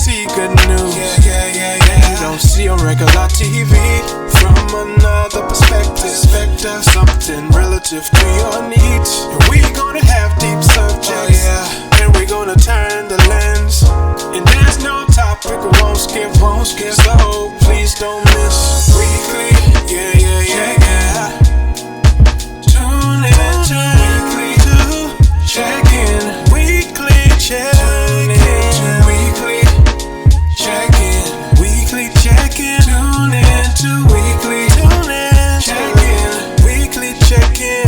see good news. You don't see on regular TV. From another perspective, something relative to your needs. And we gonna have deep subjects, and we gonna turn the lens. And there's no topic we won't skip. So please don't miss weekly. Tune in to weekly check-in. Weekly check-in. Weekly check-in. Weekly check-in. Tune in to weekly check-in. Weekly check-in.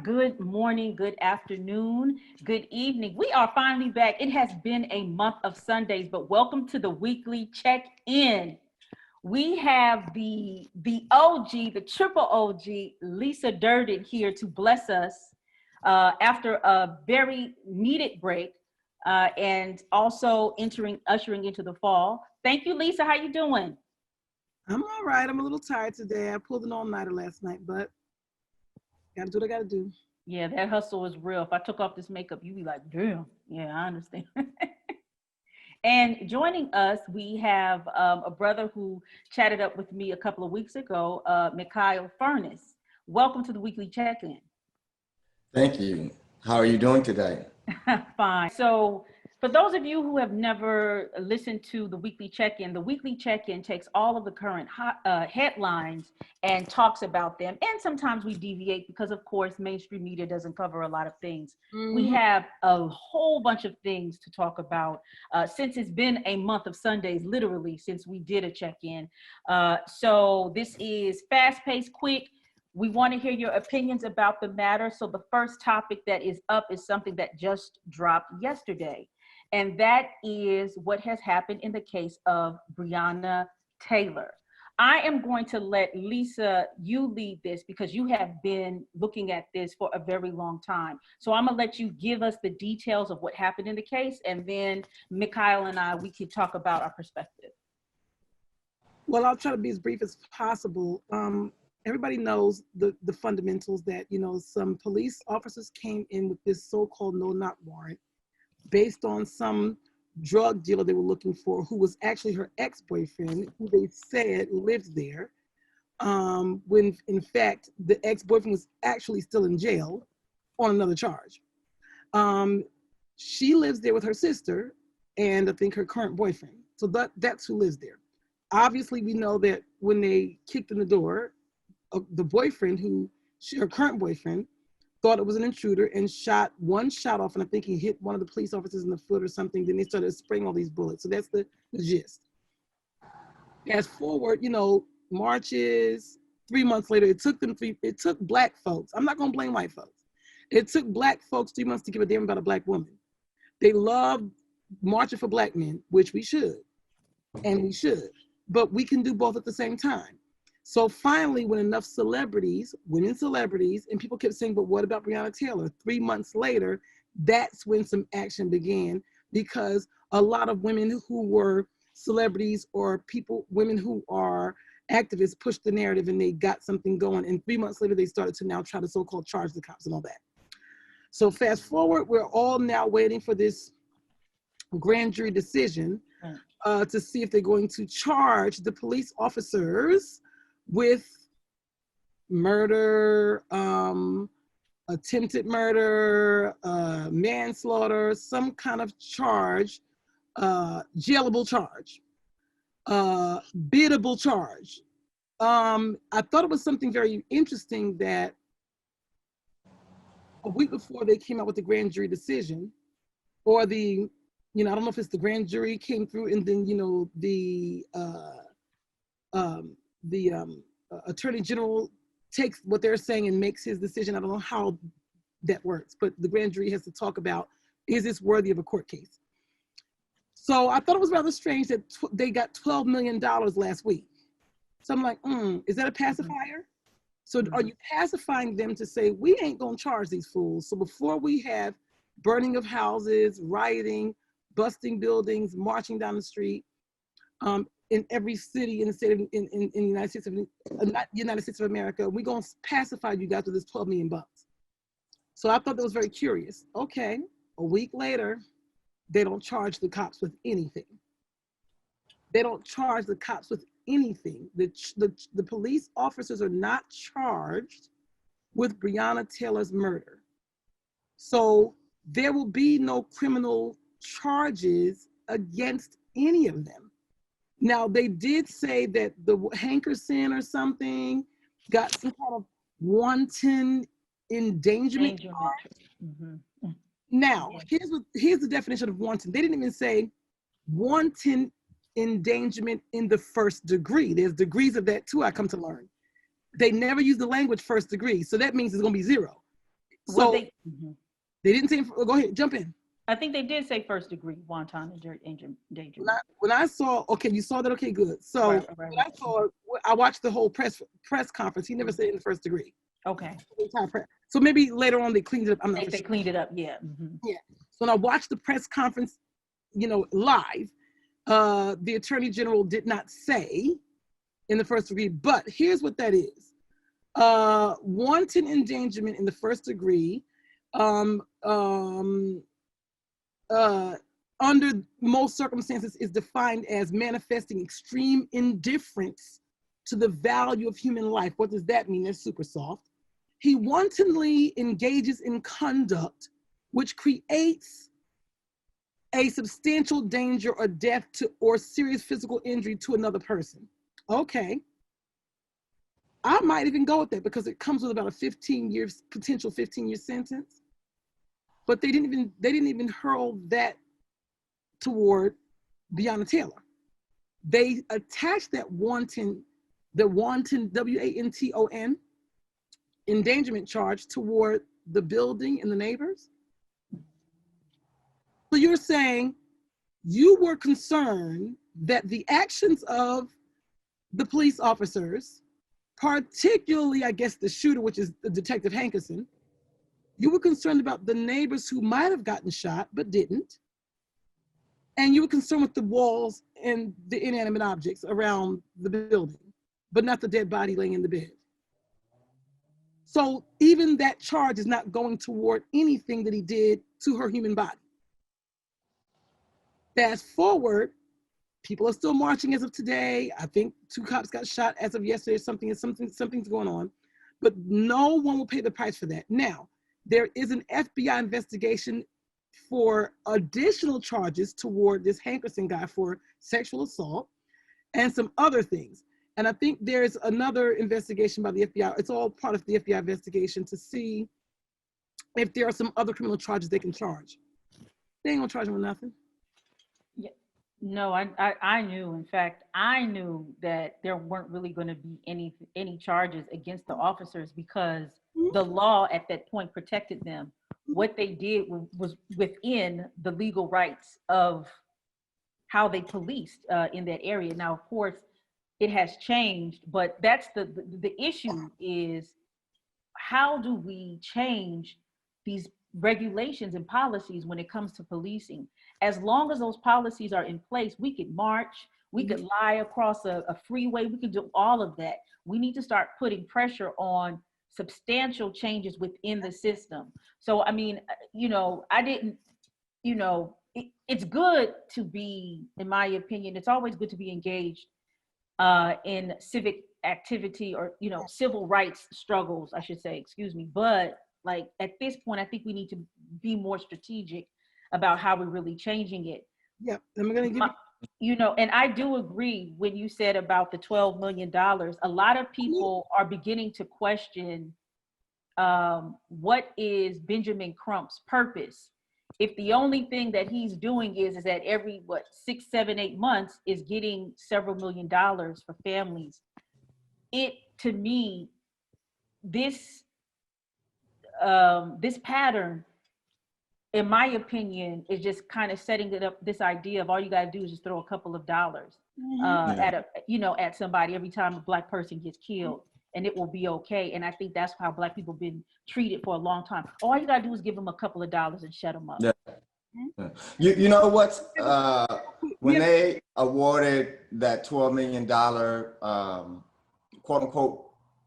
Good morning, good afternoon, good evening. We are finally back. It has been a month of Sundays, but welcome to the weekly check-in. We have the OG, the triple OG, Lisa Durden here to bless us after a very needed break and also ushering into the fall. Thank you, Lisa. How you doing? I'm all right. I'm a little tired today. I pulled an all-nighter last night, but gotta do what I gotta do. Yeah, that hustle is real. If I took off this makeup, you'd be like, damn. Yeah, I understand. And joining us, we have a brother who chatted up with me a couple of weeks ago, Mikhail. Welcome to the weekly check-in. Thank you. How are you doing today? Fine. So for those of you who have never listened to the weekly check-in takes all of the current headlines and talks about them. And sometimes we deviate because, of course, mainstream media doesn't cover a lot of things. Mm-hmm. We have a whole bunch of things to talk about since it's been a month of Sundays, literally, since we did a check-in. So this is fast-paced, quick. We want to hear your opinions about the matter. So the first topic that is up is something that just dropped yesterday. And that is what has happened in the case of Breonna Taylor. I am going to let Lisa, you lead this because you have been looking at this for a very long time. So I'm gonna let you give us the details of what happened in the case, and then Mikhail and I, we can talk about our perspective. Well, I'll try to be as brief as possible. Everybody knows the fundamentals that, some police officers came in with this so-called no-knock warrant based on some drug dealer they were looking for, who was actually her ex-boyfriend, who they said lived there, when in fact the ex-boyfriend was actually still in jail on another charge. She lives there with her sister and I think her current boyfriend. So that's who lives there. Obviously, we know that when they kicked in the door, the boyfriend, her current boyfriend, thought it was an intruder and shot one shot off, and I think he hit one of the police officers in the foot or something. Then they started spraying all these bullets. So that's the gist. Fast forward, marches. 3 months later, it took black folks. I'm not gonna blame white folks. It took black folks 3 months to give a damn about a black woman. They love marching for black men, which we should, but we can do both at the same time. So finally, when enough women celebrities, and people kept saying, but what about Breonna Taylor? 3 months later, that's when some action began, because a lot of women who were celebrities or women who are activists pushed the narrative and they got something going. And 3 months later, they started to now try to so-called charge the cops and all that. So fast forward, we're all now waiting for this grand jury decision to see if they're going to charge the police officers with murder, attempted murder, manslaughter, some kind of charge, jailable charge, biddable charge. I thought it was something very interesting that a week before they came out with the grand jury decision, or I don't know if it's the grand jury came through and then, the attorney general takes what they're saying and makes his decision. I don't know how that works, but the grand jury has to talk about, is this worthy of a court case? So I thought it was rather strange that they got $12 million last week. So I'm like, is that a pacifier? So are you pacifying them to say, we ain't gonna charge these fools? So before we have burning of houses, rioting, busting buildings, marching down the street, in every city in the state of, in the United States of, not United States of America, we're gonna pacify you guys with this $12 million. So I thought that was very curious. Okay, a week later, they don't charge the cops with anything. They don't charge the cops with anything. The police officers are not charged with Breonna Taylor's murder. So there will be no criminal charges against any of them. Now, they did say that the Hankerson or something got some kind of wanton endangerment charge. Mm-hmm. Now, here's the definition of wanton. They didn't even say wanton endangerment in the first degree. There's degrees of that too, I come to learn. They never use the language first degree, so that means it's going to be 0. So Well, they didn't say, go ahead, jump in. I think they did say first degree wanton endangerment. When I saw, okay, you saw that, okay, good. So right. when I watched the whole press conference. He never said in the first degree. Okay. So maybe later on they cleaned it up. I'm not They sure. cleaned it up, yeah. Mm-hmm. Yeah. So when I watched the press conference, live, the Attorney General did not say in the first degree, but here's what that is. Wanton endangerment in the first degree, under most circumstances, is defined as manifesting extreme indifference to the value of human life. What does that mean? That's super soft. He wantonly engages in conduct which creates a substantial danger or death to or serious physical injury to another person. Okay. I might even go with that because it comes with about a potential 15-year sentence. But they didn't even hurl that toward Breonna Taylor. They attached that wanton WANTON endangerment charge toward the building and the neighbors. So you're saying you were concerned that the actions of the police officers, particularly, I guess, the shooter, which is the Detective Hankerson, you were concerned about the neighbors who might have gotten shot but didn't. And you were concerned with the walls and the inanimate objects around the building, but not the dead body laying in the bed. So even that charge is not going toward anything that he did to her human body. Fast forward, people are still marching as of today. I think 2 cops got shot as of yesterday. Something's going on, but no one will pay the price for that. Now, there is an FBI investigation for additional charges toward this Hankerson guy for sexual assault and some other things. And I think there's another investigation by the FBI. It's all part of the FBI investigation to see if there are some other criminal charges they can charge. They ain't gonna charge him with nothing. Yeah. No, I knew. In fact, I knew that there weren't really going to be any charges against the officers because the law at that point protected them. What they did was within the legal rights of how they policed in that area. Now, of course, it has changed, but that's the issue is how do we change these regulations and policies when it comes to policing? As long as those policies are in place, we could march, we could lie across a freeway, we could do all of that. We need to start putting pressure on substantial changes within the system. So, I mean, it's good to be, in my opinion, it's always good to be engaged in civic activity or, civil rights struggles, I should say, But like at this point, I think we need to be more strategic about how we're really changing it. Yeah, I'm gonna give you. And I do agree when you said about the $12 million. A lot of people are beginning to question what is Benjamin Crump's purpose if the only thing that he's doing is that every 6, 7, 8 months is getting several $1 million for families. To me, this pattern, in my opinion, is just kind of setting it up, this idea of all you got to do is just throw a couple of dollars at somebody every time a Black person gets killed, and it will be okay. And I think that's how Black people have been treated for a long time. All you got to do is give them a couple of dollars and shut them up. Yeah. You know what? When they awarded that $12 million quote unquote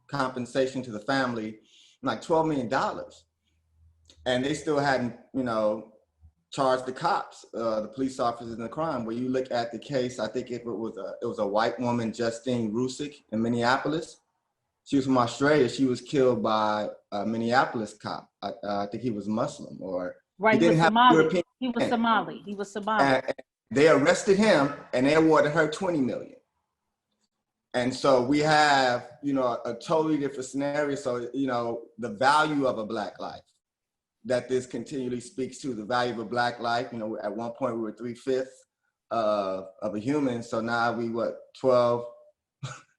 compensation to the family, like $12 million, and they still hadn't, charge the cops, the police officers in the crime. Where you look at the case, I think if it was a white woman, Justine Rusick in Minneapolis. She was from Australia. She was killed by a Minneapolis cop. I think he was Muslim, or right. He didn't have European. He was Somali. He was Somali. And they arrested him and they awarded her $20 million. And so we have, a totally different scenario. So, the value of a Black life that this continually speaks to, the value of a Black life. At one point we were 3/5 of a human. So now we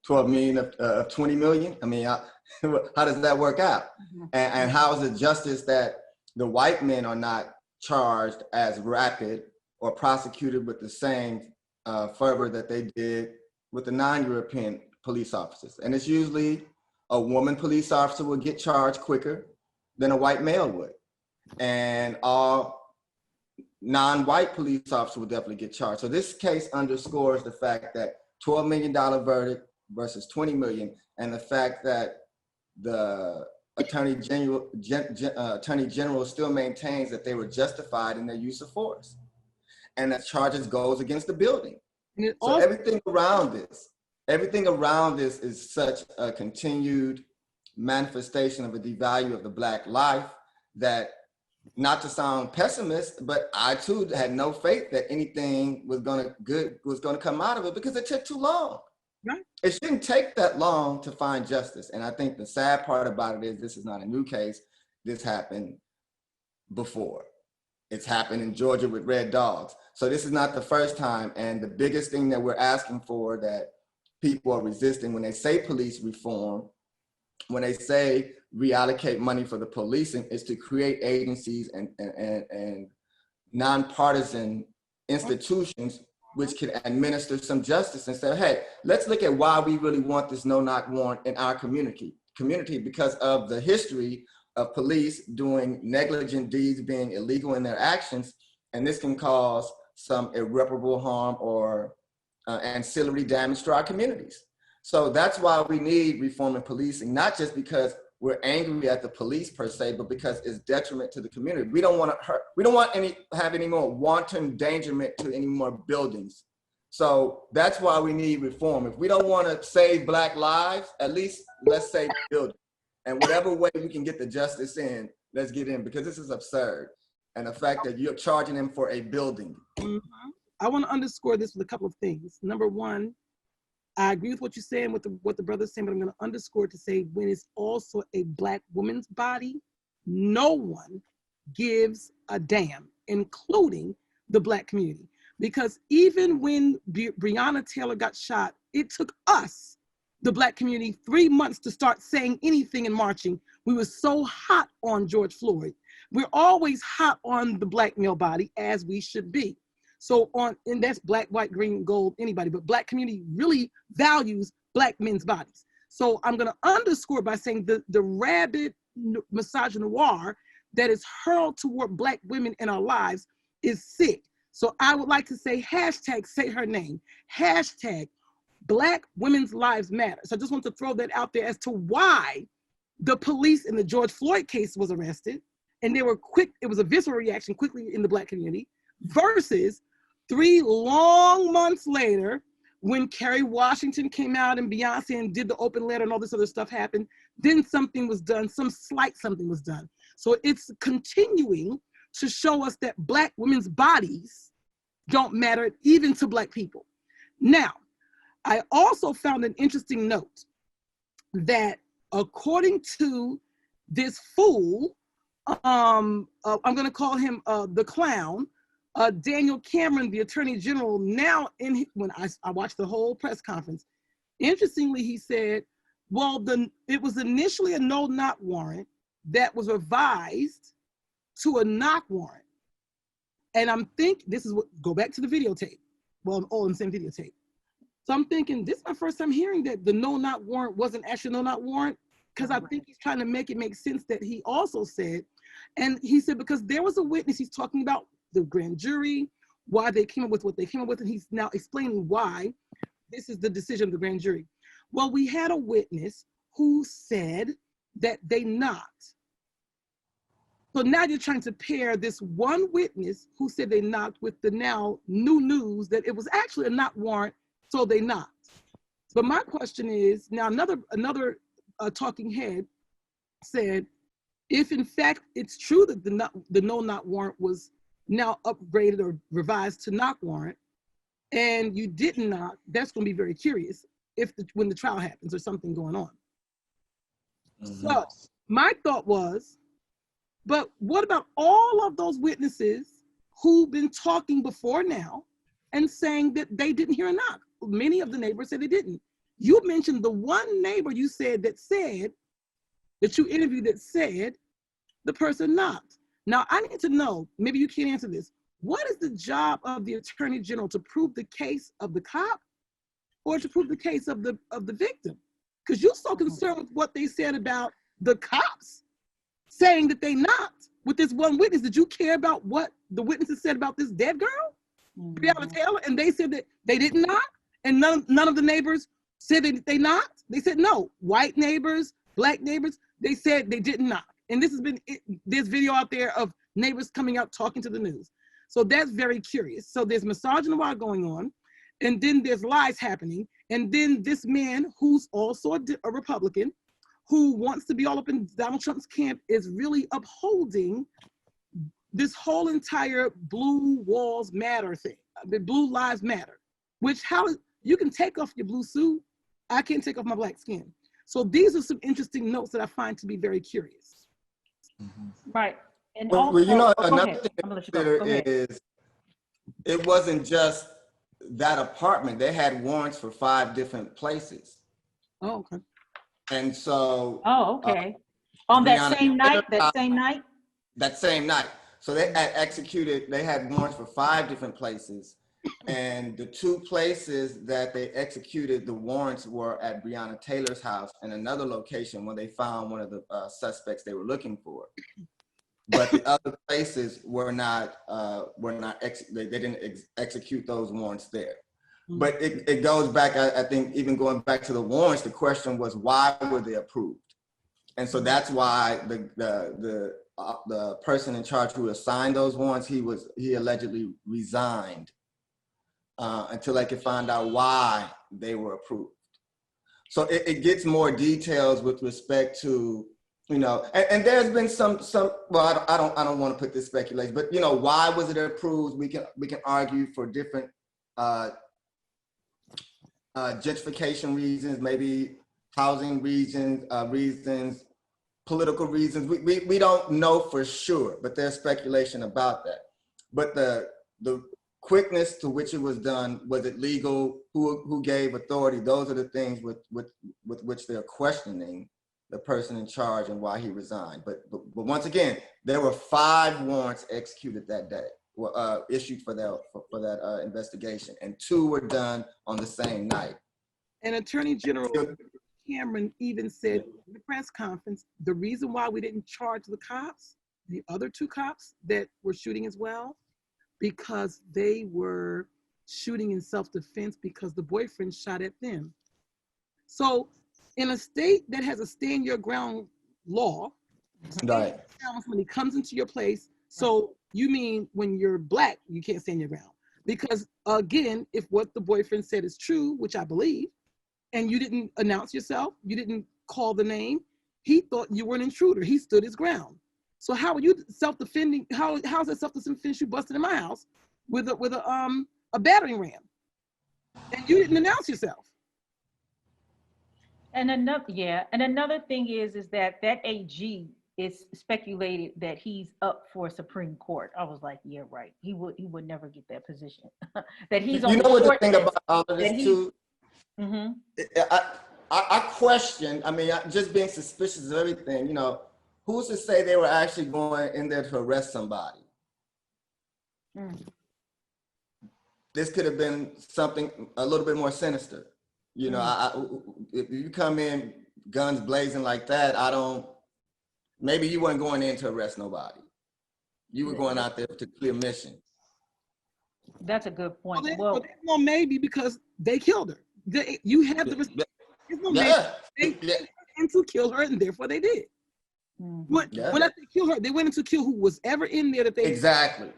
12 million of 20 million. I mean, how does that work out? Mm-hmm. And how is it justice that the white men are not charged as rapid or prosecuted with the same fervor that they did with the non-European police officers? And it's usually a woman police officer will get charged quicker than a white male would. And all non-white police officers will definitely get charged. So this case underscores the fact that $12 million verdict versus 20 million, and the fact that the Attorney General still maintains that they were justified in their use of force, and that charges goes against the building. So everything around this is such a continued manifestation of a devalue of the Black life that, not to sound pessimist, but I too had no faith that anything was gonna come out of it, because it took too long. Right. It shouldn't take that long to find justice. And I think the sad part about it is this is not a new case. This happened before. It's happened in Georgia with red dogs. So this is not the first time. And the biggest thing that we're asking for, that people are resisting when they say police reform, when they say reallocate money for the policing, is to create agencies and nonpartisan institutions which can administer some justice and say, hey, let's look at why we really want this no-knock warrant in our community, because of the history of police doing negligent deeds, being illegal in their actions, and this can cause some irreparable harm or ancillary damage to our communities. So that's why we need reform in policing, not just because we're angry at the police per se, but because it's detriment to the community. We don't want to hurt. We don't want have any more wanton endangerment to any more buildings. So that's why we need reform. If we don't want to save Black lives, at least let's save the building. And whatever way we can get the justice in, let's get in, because this is absurd. And the fact that you're charging them for a building. Mm-hmm. I want to underscore this with a couple of things. Number one, I agree with what you're saying, what the brother's saying, but I'm going to underscore to say, when it's also a Black woman's body, no one gives a damn, including the Black community. Because even when Breonna Taylor got shot, it took us, the Black community, 3 months to start saying anything and marching. We were so hot on George Floyd. We're always hot on the Black male body, as we should be. So and that's Black, white, green, gold, anybody, but Black community really values Black men's bodies. So I'm gonna underscore by saying the rabid misogynoir that is hurled toward Black women in our lives is sick. So I would like to say hashtag, say her name, hashtag Black women's lives matter. So I just want to throw that out there as to why the police in the George Floyd case was arrested, and they were quick, it was a visceral reaction quickly in the Black community, versus 3 long months later, when Kerry Washington came out and Beyonce and did the open letter and all this other stuff happened, then something was done, some slight something was done. So it's continuing to show us that Black women's bodies don't matter even to Black people. Now, I also found an interesting note that according to this fool, I'm gonna call him the clown, Daniel Cameron, the Attorney General, now when I watched the whole press conference, interestingly, he said, well, it was initially a no-knock warrant that was revised to a knock warrant. And I'm thinking, go back to the videotape. Well, I'm all in the same videotape. So I'm thinking, this is my first time hearing that the no-knock warrant wasn't actually a no-knock warrant, because I think he's trying to make it make sense that he also said, and he said, because there was a witness, he's talking about the grand jury, why they came up with what they came up with, and he's now explaining why this is the decision of the grand jury. Well, we had a witness who said that they knocked So now you're trying to pair this one witness who said they knocked with the now new news that it was actually a knock warrant, so they knocked. But my question is, now another talking head said, if in fact it's true that the no knock warrant was now upgraded or revised to knock warrant, and you didn't knock, that's going to be very curious when the trial happens or something going on. Mm-hmm. So my thought was, but what about all of those witnesses who've been talking before now and saying that they didn't hear a knock? Many of the neighbors said they didn't. You mentioned the one neighbor you said that you interviewed that said the person knocked. Now I need to know, maybe you can't answer this. What is the job of the Attorney General, to prove the case of the cop or to prove the case of the victim? Because you're so concerned with what they said about the cops saying that they knocked with this one witness. Did you care about what the witnesses said about this dead girl, Breonna Taylor? And they said that they didn't knock, and none of the neighbors said that they knocked. They said no. White neighbors, black neighbors, they said they didn't knock. And there's video out there of neighbors coming out talking to the news. So that's very curious. So there's misogyny going on, and then there's lies happening, and then this man who's also a Republican, who wants to be all up in Donald Trump's camp, is really upholding this whole entire blue walls matter thing, the blue lives matter, which you can take off your blue suit, I can't take off my black skin. So these are some interesting notes that I find to be very curious. Mm-hmm. Right. And well, you know, another thing to consider is it wasn't just that apartment. They had warrants for 5 different places. Oh, okay. And so. Oh, okay. On that same night? That same night. So they had warrants for 5 different places. And the 2 places that they executed the warrants were at Breonna Taylor's house and another location where they found one of the suspects they were looking for. But the other places they didn't execute those warrants there. But it goes back, I think, even going back to the warrants, the question was, why were they approved? And so that's why the person in charge who assigned those warrants, he allegedly resigned until they could find out why they were approved. So it gets more details with respect to, you know, and there's been some. Well, I don't want to put this speculation, but you know, why was it approved? We can argue for different gentrification reasons, maybe housing reasons, political reasons. We don't know for sure, but there's speculation about that. But the quickness to which it was done, was it legal? Who gave authority? Those are the things with which they're questioning the person in charge and why he resigned. But once again, there were 5 warrants executed that day, issued for that investigation, and 2 were done on the same night. And Attorney General Cameron even said in the press conference, the reason why we didn't charge the cops, the other 2 cops that were shooting as well, because they were shooting in self-defense because the boyfriend shot at them. So in a state that has a stand your ground law, right, when he comes into your place, so you mean when you're black, you can't stand your ground. Because again, if what the boyfriend said is true, which I believe, and you didn't announce yourself, you didn't call the name, he thought you were an intruder. He stood his ground. So how are you self-defending? How's that self-defense? You busted in my house with a battering ram, and you didn't announce yourself. And another thing is that AG is speculated that he's up for Supreme Court. I was like, yeah, right. He would never get that position. That he's on. You know what the thing about all of this too? Mm-hmm. I question. I mean, just being suspicious of everything. You know, who's to say they were actually going in there to arrest somebody? This could have been something a little bit more sinister. You know, if you come in guns blazing like that, maybe you weren't going in to arrest nobody. You were going out there to clear mission. That's a good point. Well, maybe because they killed her. You have the responsibility to kill her, and therefore they did. When I say kill her, they went in to kill who was ever in there that they exactly.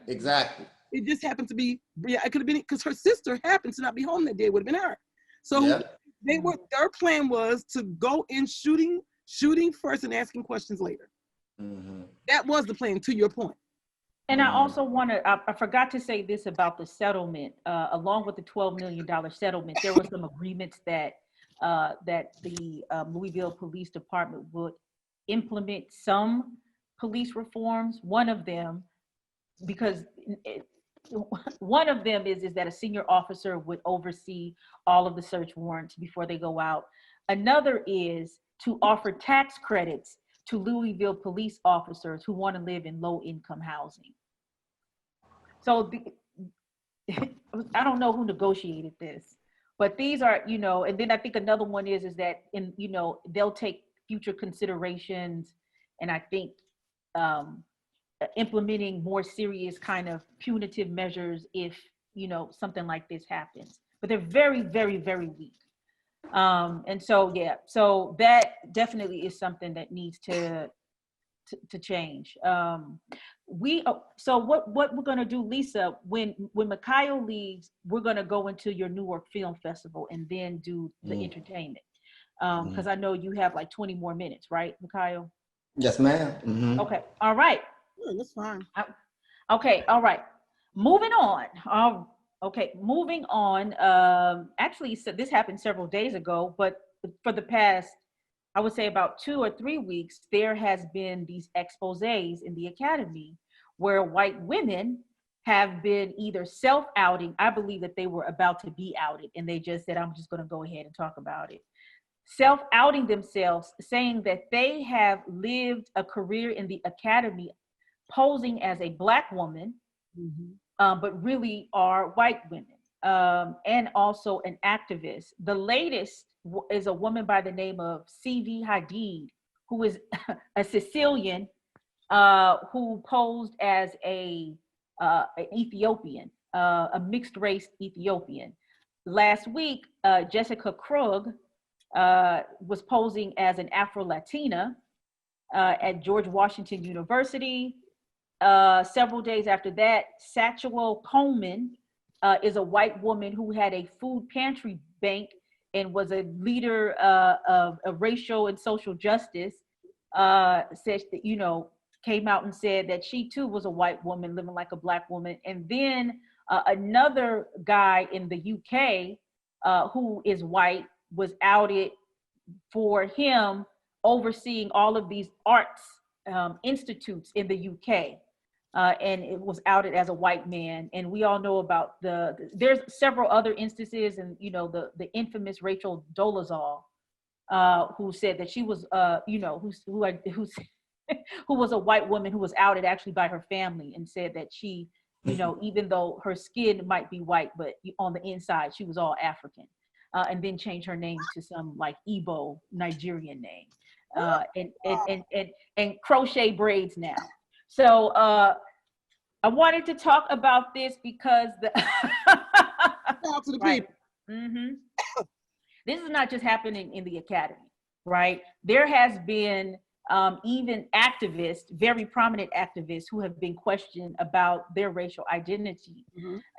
It just happened to be Breonna. It could have been because her sister happened to not be home that day. It would have been her. So their plan was to go in shooting first and asking questions later. That was the plan, to your point. And I also I forgot to say this about the settlement. Along with the $12 million settlement, there were some agreements that the Louisville Police Department would implement some police reforms. One of them, because one of them is that a senior officer would oversee all of the search warrants before they go out. Another is to offer tax credits to Louisville police officers who want to live in low-income housing. So I don't know who negotiated this, but these are, and then I think another one is that they'll take future considerations, and I think implementing more serious kind of punitive measures if something like this happens. But they're very, very, very weak. And so that definitely is something that needs to change. So what we're gonna do, Lisa, when Mikhail leaves, we're gonna go into your Newark Film Festival and then do the entertainment. Because I know you have like 20 more minutes, right, Mikhail? Yes, ma'am. Okay, all right. Yeah, that's fine. Okay, all right. Moving on. Moving on. Actually, so this happened several days ago, but for the past, I would say about 2 or 3 weeks, there has been these exposés in the academy where white women have been either self-outing. I believe that they were about to be outed, and they just said, I'm just going to go ahead and talk about it. Self-outing themselves, saying that they have lived a career in the academy posing as a Black woman, but really are white women, and also an activist. The latest is a woman by the name of Vitolo-Haddad, who is a Sicilian, who posed as an Ethiopian, a mixed race Ethiopian. Last week, Jessica Krug was posing as an Afro-Latina at George Washington University. Several days after that, Satchuel Coleman is a white woman who had a food pantry bank and was a leader of racial and social justice. Said that, came out and said that she too was a white woman living like a Black woman. And then another guy in the UK who is white was outed for him overseeing all of these arts institutes in the UK. And it was outed as a white man. And we all know about there's several other instances, and the infamous Rachel Dolezal, who said that she was who was a white woman who was outed actually by her family, and said that she, even though her skin might be white, but on the inside she was all African, and then changed her name to some like Igbo Nigerian name, and crochet braids now. So I wanted to talk about this because Out to the people. This is not just happening in the academy, right? There has been even activists, very prominent activists, who have been questioned about their racial identity.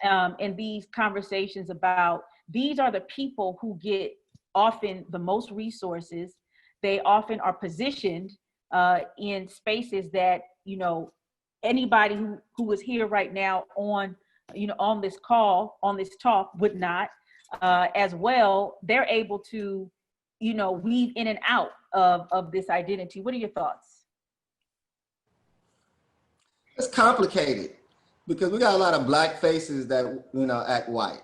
And these conversations about, these are the people who get often the most resources. They often are positioned in spaces that, anybody who is here right now on this call, on this talk would not. As well, they're able to, weave in and out of this identity. What are your thoughts? It's complicated because we got a lot of Black faces that, act white.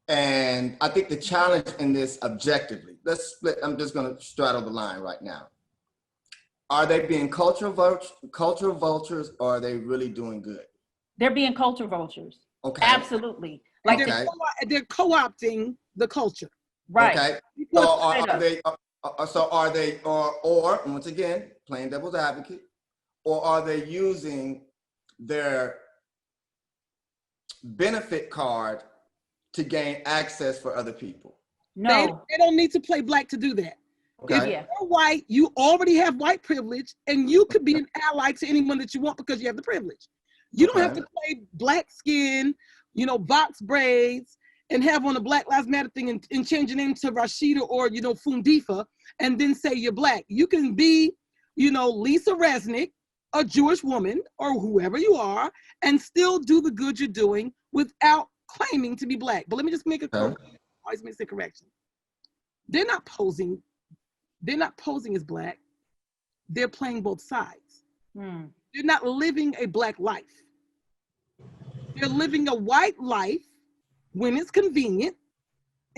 And I think the challenge in this objectively, let's split, I'm just going to straddle the line right now. Are they being cultural vultures, or are they really doing good? They're being culture vultures. Okay. Absolutely. Like they're co-opting the culture. Right. Okay. So are they, or once again, playing devil's advocate, or are they using their benefit card to gain access for other people? No. They don't need to play Black to do that. Okay. If you're white, you already have white privilege, and you could be an ally to anyone that you want because you have the privilege. You don't have to play black skin, box braids, and have on a Black Lives Matter thing and change your name to Rashida or, Fundifa, and then say you're black. You can be, Lisa Resnick, a Jewish woman, or whoever you are, and still do the good you're doing without claiming to be black. But let me just make always make a correction. They're not posing as black. They're playing both sides. They're not living a black life. They're living a white life when it's convenient,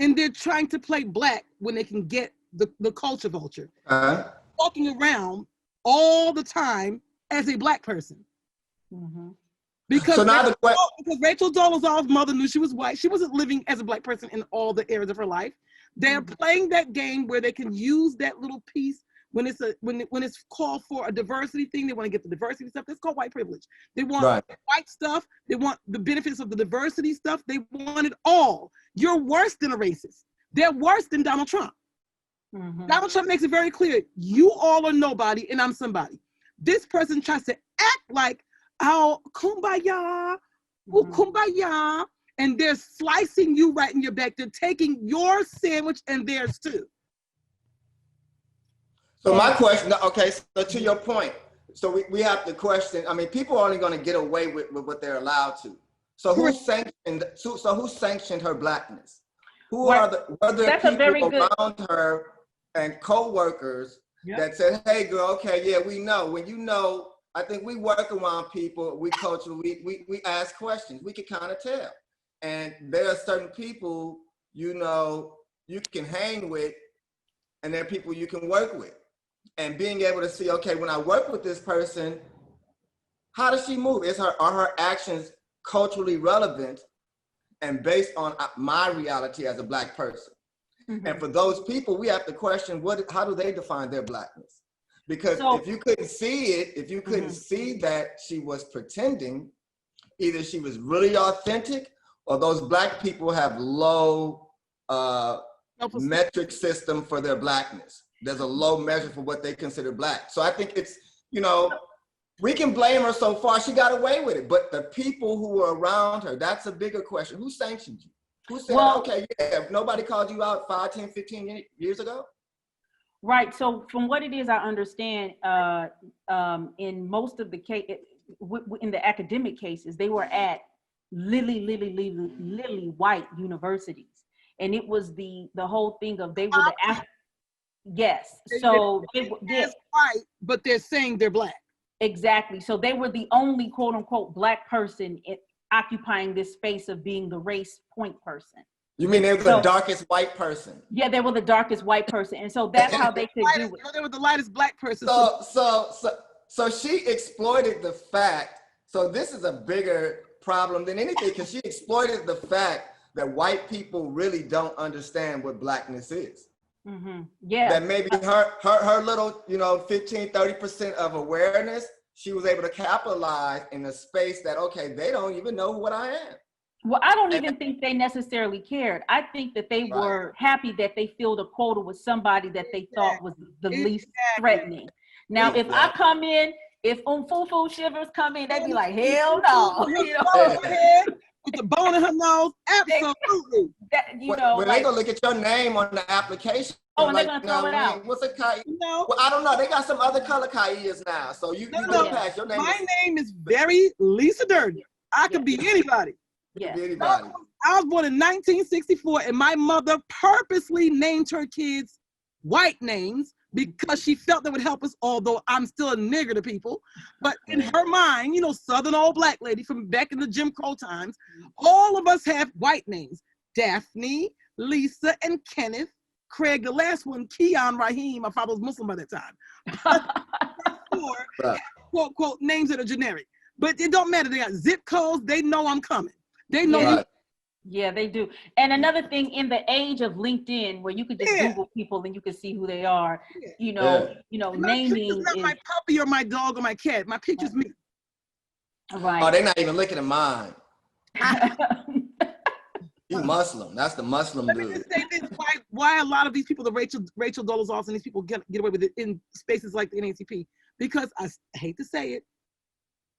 and they're trying to play black when they can get the culture vulture. Walking around all the time as a black person. Because Rachel Dolezal's mother knew she was white. She wasn't living as a black person in all the areas of her life. They're playing that game where they can use that little piece when it's called for a diversity thing. They want to get the diversity stuff. That's called white privilege. They want white stuff. They want the benefits of the diversity stuff. They want it all. You're worse than a racist. They're worse than Donald Trump. Donald Trump makes it very clear. You all are nobody and I'm somebody. This person tries to act like, oh, kumbaya, kumbaya, and they're slicing you right in your back. They're taking your sandwich and theirs too. So my question, okay, so to your point, so we have to question, I mean, people are only going to get away with what they're allowed to. So who sanctioned her blackness? Who are the people around her and co-workers that said, hey girl, okay, yeah, we know. When I think we work around people, we ask questions, we can kind of tell. And there are certain people, you can hang with, and there are people you can work with. And being able to see, okay, when I work with this person, how does she move? Are her actions culturally relevant and based on my reality as a black person? And for those people, we have to question how do they define their blackness? Because if you couldn't see it, if you couldn't see that she was pretending, either she was really authentic or those black people have low metric system for their blackness. There's a low measure for what they consider black. So I think it's, we can blame her so far, she got away with it. But the people who were around her, that's a bigger question. Who sanctioned you? Who said, okay, yeah, nobody called you out 5, 10, 15 years ago? Right, so from what it is I understand, in most of the in the academic cases, they were at lily white universities. And it was the whole thing of they were the yes. So they're white, but they're saying they're black. Exactly. So they were the only quote unquote black person occupying this space of being the race point person. You mean they were the darkest white person? Yeah, they were the darkest white person. And so that's how they could do it. They were the lightest black person. So she exploited the fact, so this is a bigger problem than anything, because she exploited the fact that white people really don't understand what blackness is. Yeah. That maybe her little, 15, 30% of awareness, she was able to capitalize in a space that, okay, they don't even know what I am. Well, I don't even think they necessarily cared. I think that they were happy that they filled a quota with somebody that they thought was the least threatening. Now, if I come in, if Fufu Shivers come in, they'd be like, hell no. With the bone in her nose, absolutely. When they gonna look at your name on the application. Oh, and they're gonna throw it out. What's a Kai? Well, I don't know. They got some other color Kaias now, so you can pass your name. My name is very Lisa Durden. I could be anybody. Yeah. Anybody. I was born in 1964, and my mother purposely named her kids white names because she felt that would help us, although I'm still a nigger to people. But in her mind, Southern old black lady from back in the Jim Crow times, all of us have white names. Daphne, Lisa, and Kenneth. Craig, the last one, Keon Raheem, my father was Muslim by that time. Quote, quote, names that are generic. But it don't matter. They got zip codes. They know I'm coming. They know. Yeah, they do. And another thing, in the age of LinkedIn, where you could just Google people and you can see who they are, naming is not my puppy or my dog or my cat. My picture's me. Right. Oh, they're not even looking at mine. You Muslim. That's the Muslim dude. Let me just say this. why a lot of these people, the Rachel Dolezals and these people get away with it in spaces like the NAACP, because I hate to say it,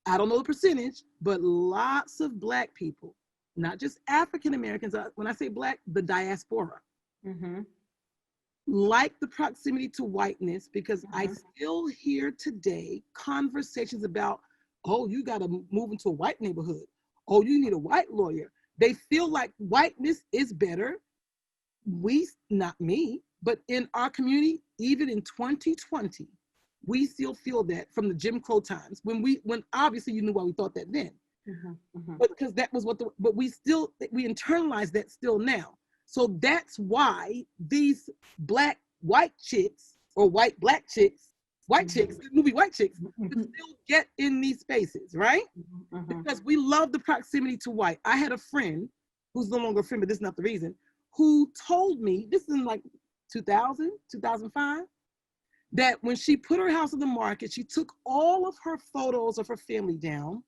I don't know the percentage, but lots of Black people, not just African Americans, when I say Black, the diaspora, like the proximity to whiteness, because I still hear today conversations about, oh, you got to move into a white neighborhood. Oh, you need a white lawyer. They feel like whiteness is better. Not me, but in our community, even in 2020, we still feel that from the Jim Crow times, when obviously you knew why we thought that then, but because that was but we internalize that still now. So that's why these white chicks, the movie White Chicks, still get in these spaces, right? Because we love the proximity to white. I had a friend who's no longer a friend, but this is not the reason, who told me, this is in like 2000, 2005, that when she put her house on the market, she took all of her photos of her family down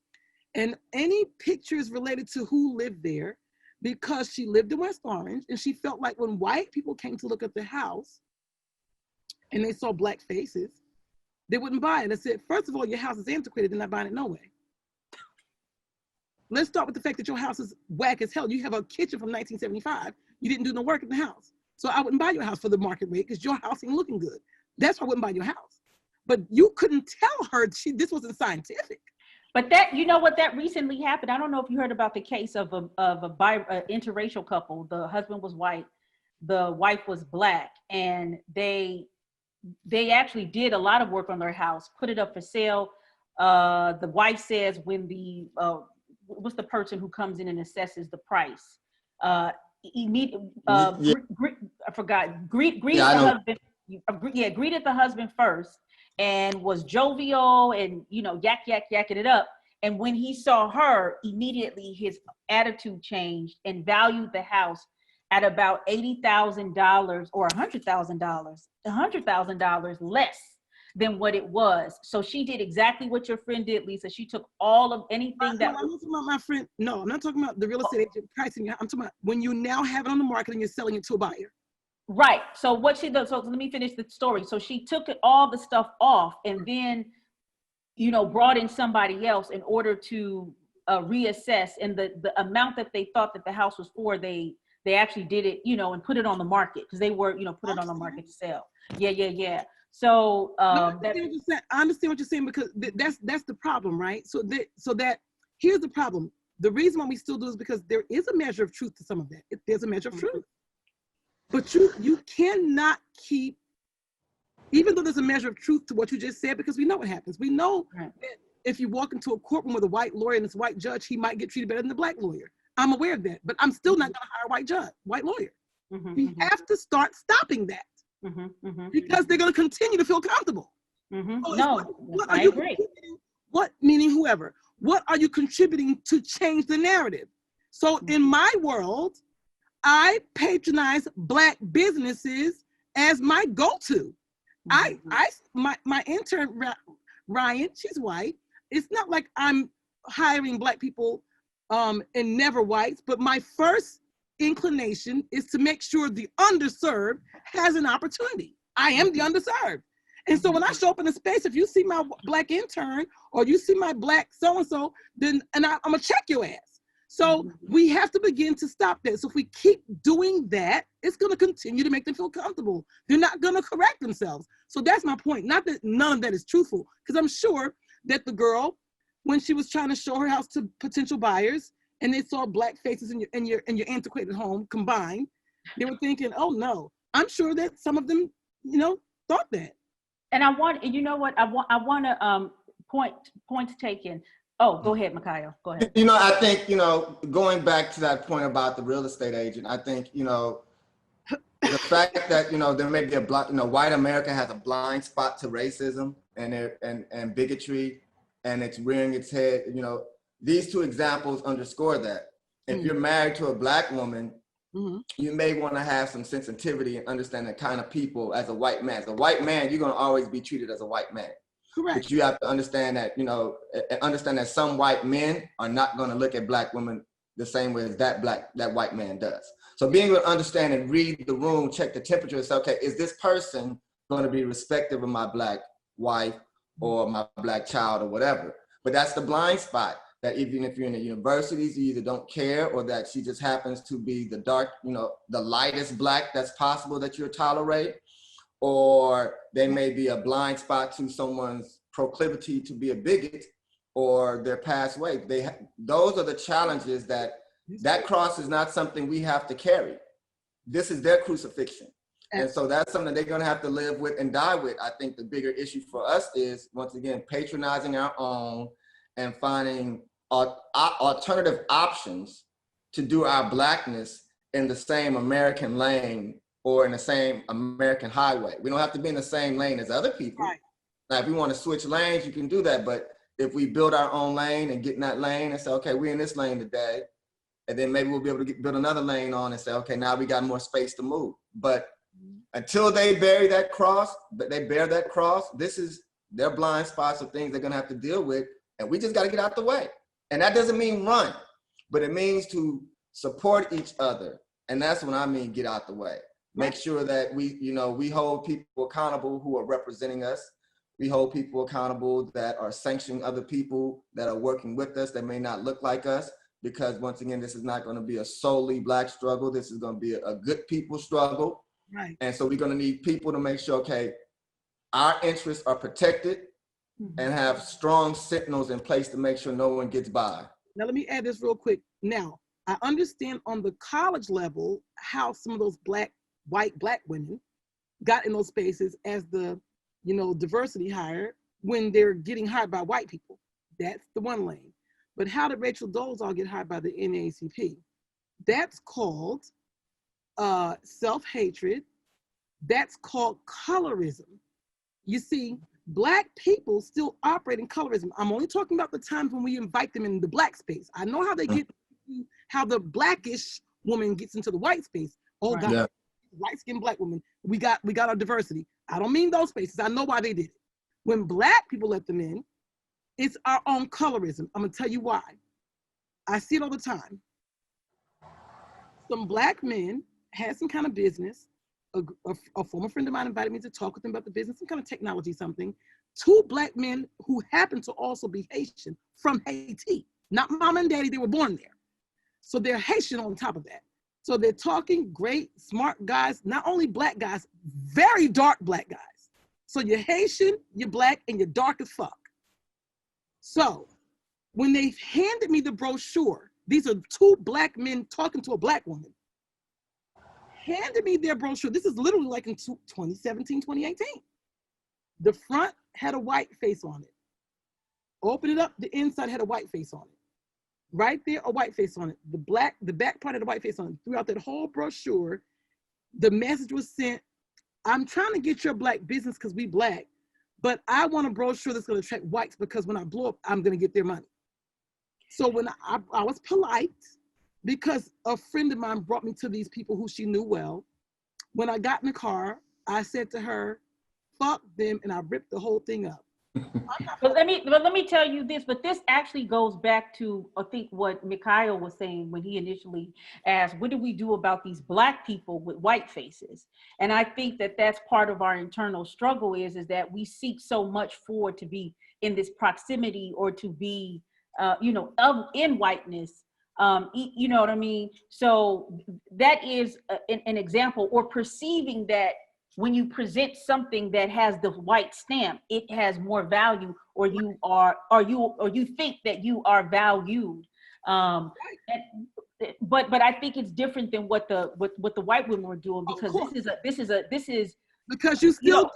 and any pictures related to who lived there, because she lived in West Orange, and she felt like when white people came to look at the house and they saw Black faces, they wouldn't buy it. I said, first of all, your house is antiquated, they're not buying it no way. Let's start with the fact that your house is whack as hell. You have a kitchen from 1975. You didn't do no work in the house. So I wouldn't buy your house for the market rate because your house ain't looking good. That's why I wouldn't buy your house. But you couldn't tell her this wasn't scientific. But that, you know what, that recently happened. I don't know if you heard about the case of a interracial couple. The husband was white, the wife was Black, and they actually did a lot of work on their house, put it up for sale. The wife says when what's the person who comes in and assesses the price? I forgot. Greeted the husband first and was jovial and, yakking it up. And when he saw her, immediately his attitude changed and valued the house at about $80,000 or $100,000 less than what it was. So she did exactly what your friend did, Lisa. She took all of anything I'm not talking about my friend. No, I'm not talking about the real estate agent pricing. I'm talking about when you now have it on the market and you're selling it to a buyer. Right. So what she does, so let me finish the story. So she took all the stuff off and then, brought in somebody else in order to reassess, and the amount that they thought that the house was for, they actually did it, and put it on the market because they were, put it on the market to sell. Yeah. So I understand what you're saying, because that's the problem, right? So that here's the problem. The reason why we still do is because there is a measure of truth to some of that. There's a measure of truth, but you cannot keep, even though there's a measure of truth to what you just said, because we know what happens. We know that if you walk into a courtroom with a white lawyer and it's a white judge, he might get treated better than the Black lawyer. I'm aware of that, but I'm still not going to hire a white lawyer. We have to start stopping that. Because they're going to continue to feel comfortable. So I agree. Meaning whoever, what are you contributing to change the narrative? So in my world, I patronize Black businesses as my go-to. My intern, Ryan, she's white. It's not like I'm hiring Black people and never whites, but my first inclination is to make sure the underserved has an opportunity. I am the underserved. And so when I show up in a space, if you see my Black intern or you see my Black so-and-so, then I'm gonna check your ass. So we have to begin to stop that. So if we keep doing that, it's gonna continue to make them feel comfortable. They're not gonna correct themselves. So that's my point. Not that none of that is truthful, because I'm sure that the girl, when she was trying to show her house to potential buyers, and they saw Black faces in your antiquated home combined, they were thinking, oh no. I'm sure that some of them, thought that. And I want to points taken. Oh, go ahead, Mikhail. Go ahead. I think, going back to that point about the real estate agent, I think, the fact that, there may be white America has a blind spot to racism and bigotry, and it's rearing its head, these two examples underscore that. If you're married to a Black woman, you may want to have some sensitivity and understand the kind of people as a white man. As a white man, you're going to always be treated as a white man. Correct. But you have to understand that, understand that some white men are not going to look at Black women the same way as that white man does. So being able to understand and read the room, check the temperature, and say, okay, is this person going to be respective of my Black wife or my Black child or whatever? But that's the blind spot, that even if you're in the universities, you either don't care, or that she just happens to be the dark, the lightest Black that's possible that you'll tolerate, or they may be a blind spot to someone's proclivity to be a bigot or their past way. Those are the challenges that cross is not something we have to carry. This is their crucifixion. And so that's something they're gonna have to live with and die with. I think the bigger issue for us is, once again, patronizing our own and finding alternative options to do our Blackness in the same American lane or in the same American highway. We don't have to be in the same lane as other people. Right. Now, if we wanna switch lanes, you can do that. But if we build our own lane and get in that lane and say, okay, we're in this lane today, and then maybe we'll be able to build another lane on and say, okay, now we got more space to move. But until they bear that cross, this is their blind spots of things they're gonna have to deal with, and we just gotta get out the way. And that doesn't mean run, but it means to support each other. And that's when I mean get out the way. Make sure that we hold people accountable who are representing us. We hold people accountable that are sanctioning other people that are working with us that may not look like us. Because once again, this is not going to be a solely Black struggle. This is going to be a good people struggle. Right. And so we're going to need people to make sure, okay, our interests are protected and have strong signals in place to make sure no one gets by. Now, let me add this real quick. Now, I understand on the college level how some of those white Black women got in those spaces as the, diversity hire when they're getting hired by white people. That's the one lane. But how did Rachel Dolezal get hired by the NAACP? That's called self-hatred. That's called colorism. You see, Black people still operate in colorism. I'm only talking about the times when we invite them in the Black space. I know how they get, how the Blackish woman gets into the white space. Oh God, yeah. Light-skinned Black woman. We got our diversity. I don't mean those spaces. I know why they did it. When Black people let them in, it's our own colorism. I'm gonna tell you why. I see it all the time. Some Black men had some kind of business. A former friend of mine invited me to talk with him about the business, some kind of technology, something. 2 Black men who happened to also be Haitian from Haiti. Not mom and daddy, they were born there. So they're Haitian on top of that. So they're talking great, smart guys, not only Black guys, very dark Black guys. So you're Haitian, you're Black, and you're dark as fuck. So when they handed me the brochure, these are 2 Black men talking to a Black woman, handed me their brochure. This is literally like in 2017, 2018. The front had a white face on it. Open it up, the inside had a white face on it. Right there, a white face on it. The back part had a white face on it. Throughout that whole brochure, the message was sent, I'm trying to get your Black business because we Black, but I want a brochure that's going to attract whites because when I blow up, I'm going to get their money. So when I was polite, because a friend of mine brought me to these people who she knew well. When I got in the car, I said to her, fuck them, and I ripped the whole thing up. But let me tell you this, but this actually goes back to, I think, what Mikhail was saying when he initially asked, what do we do about these Black people with white faces? And I think that that's part of our internal struggle is that we seek so much for to be in this proximity or to be, in whiteness. You know what I mean? So that is an example, or perceiving that when you present something that has the white stamp, it has more value, or you think that you are valued. But I think it's different than what the white women were doing, because this is because you still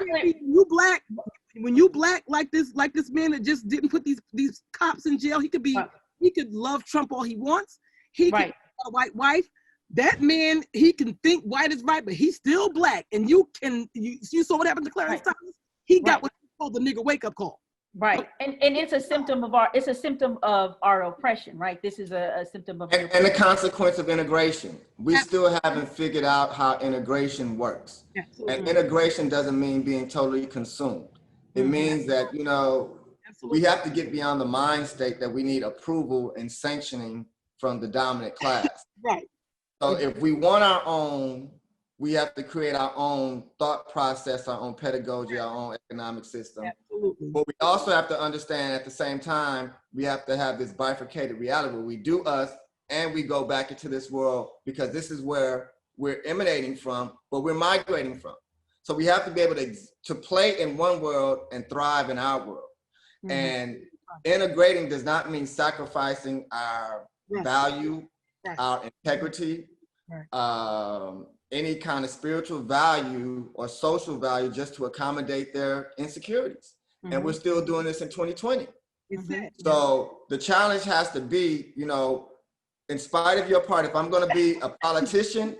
when you black like this man that just didn't put these cops in jail. He could love Trump all he wants. He could have a white wife. That man, he can think white is right, but he's still Black. And you saw what happened to Clarence Thomas? He got what he called the nigger wake-up call. Right. And it's a symptom of our oppression, right? This is a symptom of and the consequence of integration. We still haven't figured out how integration works. Absolutely. And integration doesn't mean being totally consumed. It means that, we have to get beyond the mind state that we need approval and sanctioning from the dominant class. Right. So if we want our own, we have to create our own thought process, our own pedagogy, our own economic system. Absolutely. But we also have to understand at the same time, we have to have this bifurcated reality where we do us and we go back into this world, because this is where we're emanating from, but we're migrating from. So we have to be able to play in one world and thrive in our world. Mm-hmm. And integrating does not mean sacrificing our value, our integrity, any kind of spiritual value or social value just to accommodate their insecurities. Mm-hmm. And we're still doing this in 2020. Mm-hmm. So the challenge has to be, you know, in spite of your part, if I'm going to be a politician,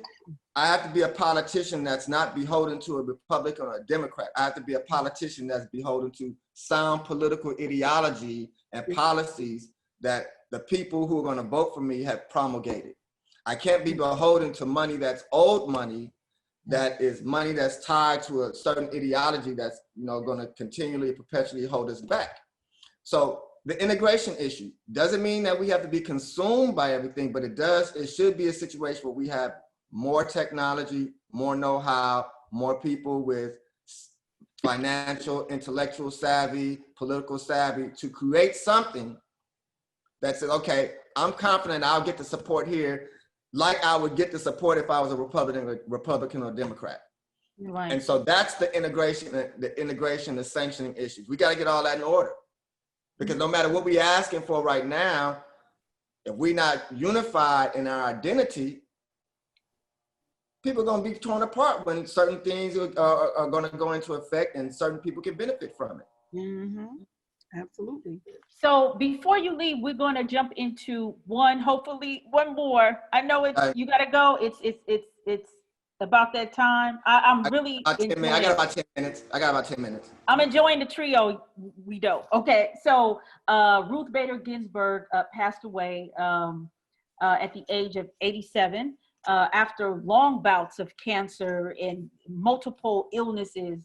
I have to be a politician that's not beholden to a Republican or a Democrat. I have to be a politician that's beholden to sound political ideology and policies that the people who are going to vote for me have promulgated. I can't be beholden to money that's old money, that is money that's tied to a certain ideology that's, you know, going to continually, perpetually hold us back. So the integration issue doesn't mean that we have to be consumed by everything, but it should be a situation where we have more technology, more know-how, more people with financial, intellectual savvy, political savvy to create something that says, okay, I'm confident I'll get the support here like I would get the support if I was a Republican or Democrat. Right. And so that's the integration, the sanctioning issues. We got to get all that in order, because no matter what we're asking for right now, if we're not unified in our identity, people are going to be torn apart when certain things are going to go into effect and certain people can benefit from it. Mm-hmm. Absolutely. So before you leave, we're going to jump into hopefully one more. I know you got to go. It's about that time. I'm really I got about 10 minutes. I'm enjoying the trio. We don't. Okay. So Ruth Bader Ginsburg passed away at the age of 87 after long bouts of cancer and multiple illnesses.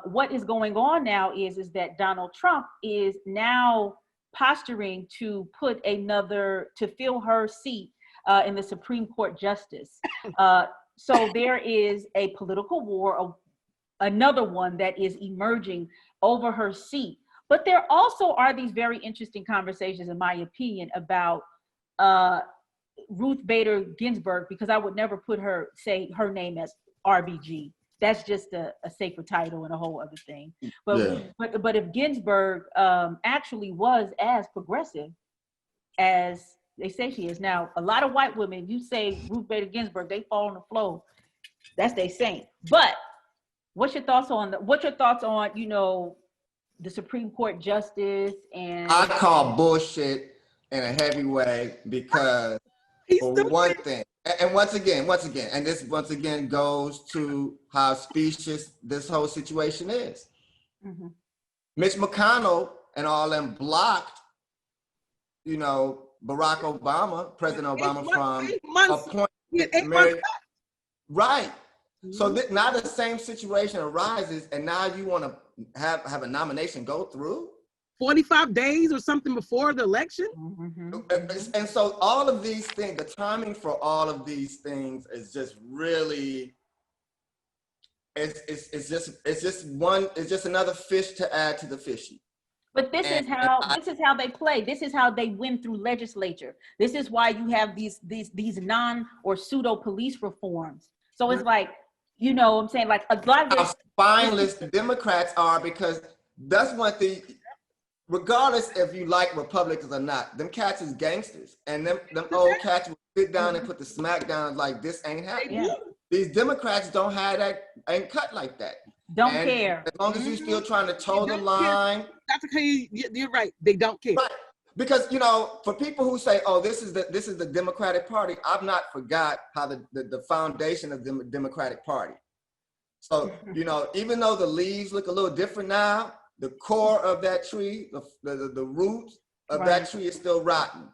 What is going on now is that Donald Trump is now posturing to to fill her seat in the Supreme Court justice. So there is a political war, another one that is emerging over her seat. But there also are these very interesting conversations, in my opinion, about Ruth Bader Ginsburg, because I would never say her name as RBG. That's just a sacred title and a whole other thing. But if Ginsburg actually was as progressive as they say she is. Now, a lot of white women, you say Ruth Bader Ginsburg, they fall on the floor. That's their saint. But what's your thoughts on you know, the Supreme Court justice? And I call bullshit in a heavy way, because for one thing, and once again, and this once again goes to how specious this whole situation is. Mm-hmm. Mitch McConnell and all them blocked, you know, Barack Obama, President Obama, from appointing Mary. Right. Mm-hmm. So now the same situation arises, and now you want to have a nomination go through 45 days or something before the election. Mm-hmm. And so all of these things, the timing for all of these things is just really, it's just another fish to add to the fishy. But this is how they play. This is how they win through legislature. This is why you have these non or pseudo police reforms. So it's like, you know what I'm saying, like a lot of how spineless the Democrats are, because that's one thing. Regardless if you like Republicans or not, them cats is gangsters, and them old cats will sit down and put the smack down like this ain't happening. Yeah. These Democrats don't have that, ain't cut like that. Don't care. As long as you're still trying to toe the line. That's okay. You're right. They don't care. Right. Because, you know, for people who say, oh, this is the Democratic Party, I've not forgot how the foundation of the Democratic Party. So, you know, even though the leaves look a little different now, the core of that tree, the roots of that tree is still rotten.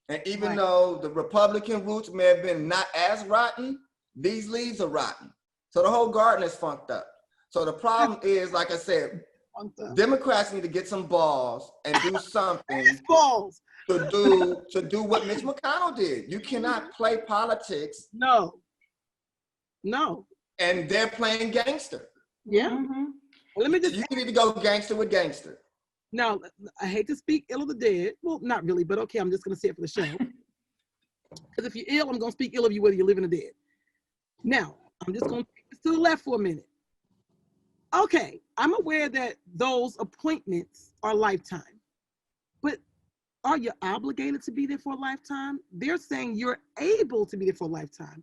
And even though the Republican roots may have been not as rotten, these leaves are rotten. So the whole garden is funked up. So the problem is, like I said, Democrats need to get some balls and do something balls. to do what Mitch McConnell did. You cannot play politics. No. And they're playing gangster. Yeah. Well, let me just. You need to go gangster with gangster. Now, I hate to speak ill of the dead. Well, not really, but okay, I'm just going to say it for the show. Because if you're ill, I'm going to speak ill of you whether you're living or dead. Now, I'm just going to take this to the left for a minute. Okay, I'm aware that those appointments are lifetime. But are you obligated to be there for a lifetime? They're saying you're able to be there for a lifetime.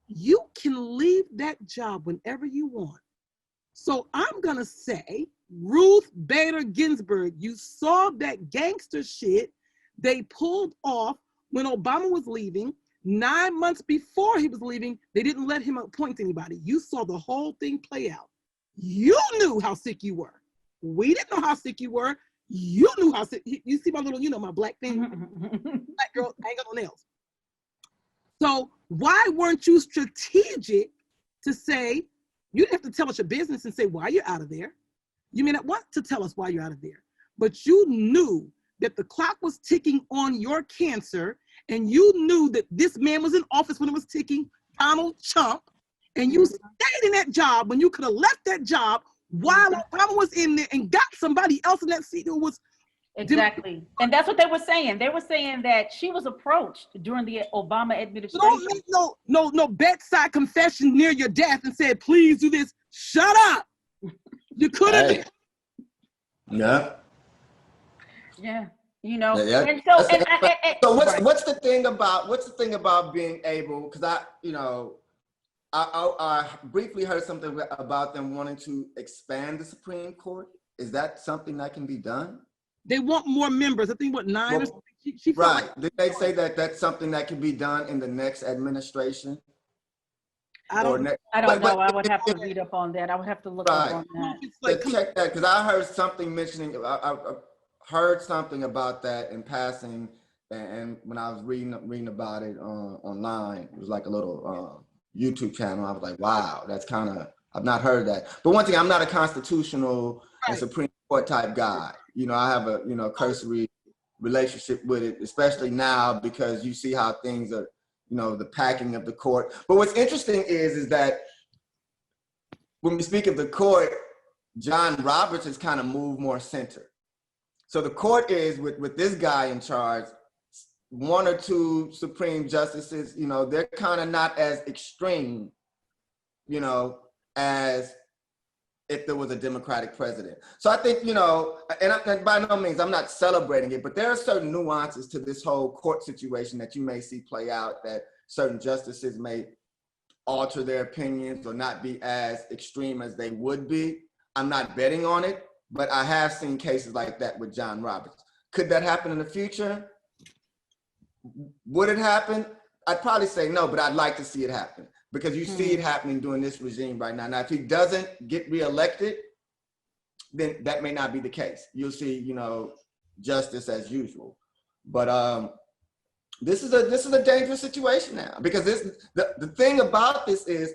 You can leave that job whenever you want. So I'm going to say, Ruth Bader Ginsburg, you saw that gangster shit they pulled off when Obama was leaving. 9 months before he was leaving, they didn't let him appoint anybody. You saw the whole thing play out. You knew how sick you were. We didn't know how sick you were. You knew how sick. You see my little, my black thing? Black girl, I ain't got no nails. So why weren't you strategic to say, you didn't have to tell us your business and say why you're out of there. You may not want to tell us why you're out of there, but you knew that the clock was ticking on your cancer, and you knew that this man was in office when it was ticking, Donald Trump, and you stayed in that job when you could have left that job while Obama was in there and got somebody else in that seat who was. Exactly. And that's what they were saying. They were saying that she was approached during the Obama administration. Don't make no bedside confession near your death and said, please do this. Shut up. You could have. Hey. Yeah. Yeah. Yeah. And so what's the thing about being able, because I briefly heard something about them wanting to expand the Supreme Court. Is that something that can be done? They want more members. I think 9 or something. She right. Did they say that that's something that can be done in the next administration? I don't know. I would have to read up on that. I would have to look up on that. Check that, because I heard something mentioning. I heard something about that in passing, and when I was reading about it online, it was like a little YouTube channel. I was like, wow, that's kind of. I've not heard that. But one thing, I'm not a constitutional and Supreme Court type guy. I have a cursory relationship with it, especially now because you see how things are, the packing of the court. But what's interesting is that when we speak of the court, John Roberts has kind of moved more center. So the court is with this guy in charge, 1 or 2 Supreme Justices, they're kind of not as extreme, as if there was a Democratic president. So I think, and by no means, I'm not celebrating it, but there are certain nuances to this whole court situation that you may see play out, that certain justices may alter their opinions or not be as extreme as they would be. I'm not betting on it, but I have seen cases like that with John Roberts. Could that happen in the future? Would it happen? I'd probably say no, but I'd like to see it happen, because you see it happening during this regime right now. Now, if he doesn't get reelected, then that may not be the case. You'll see, justice as usual. But this is a dangerous situation now, because the thing about this is,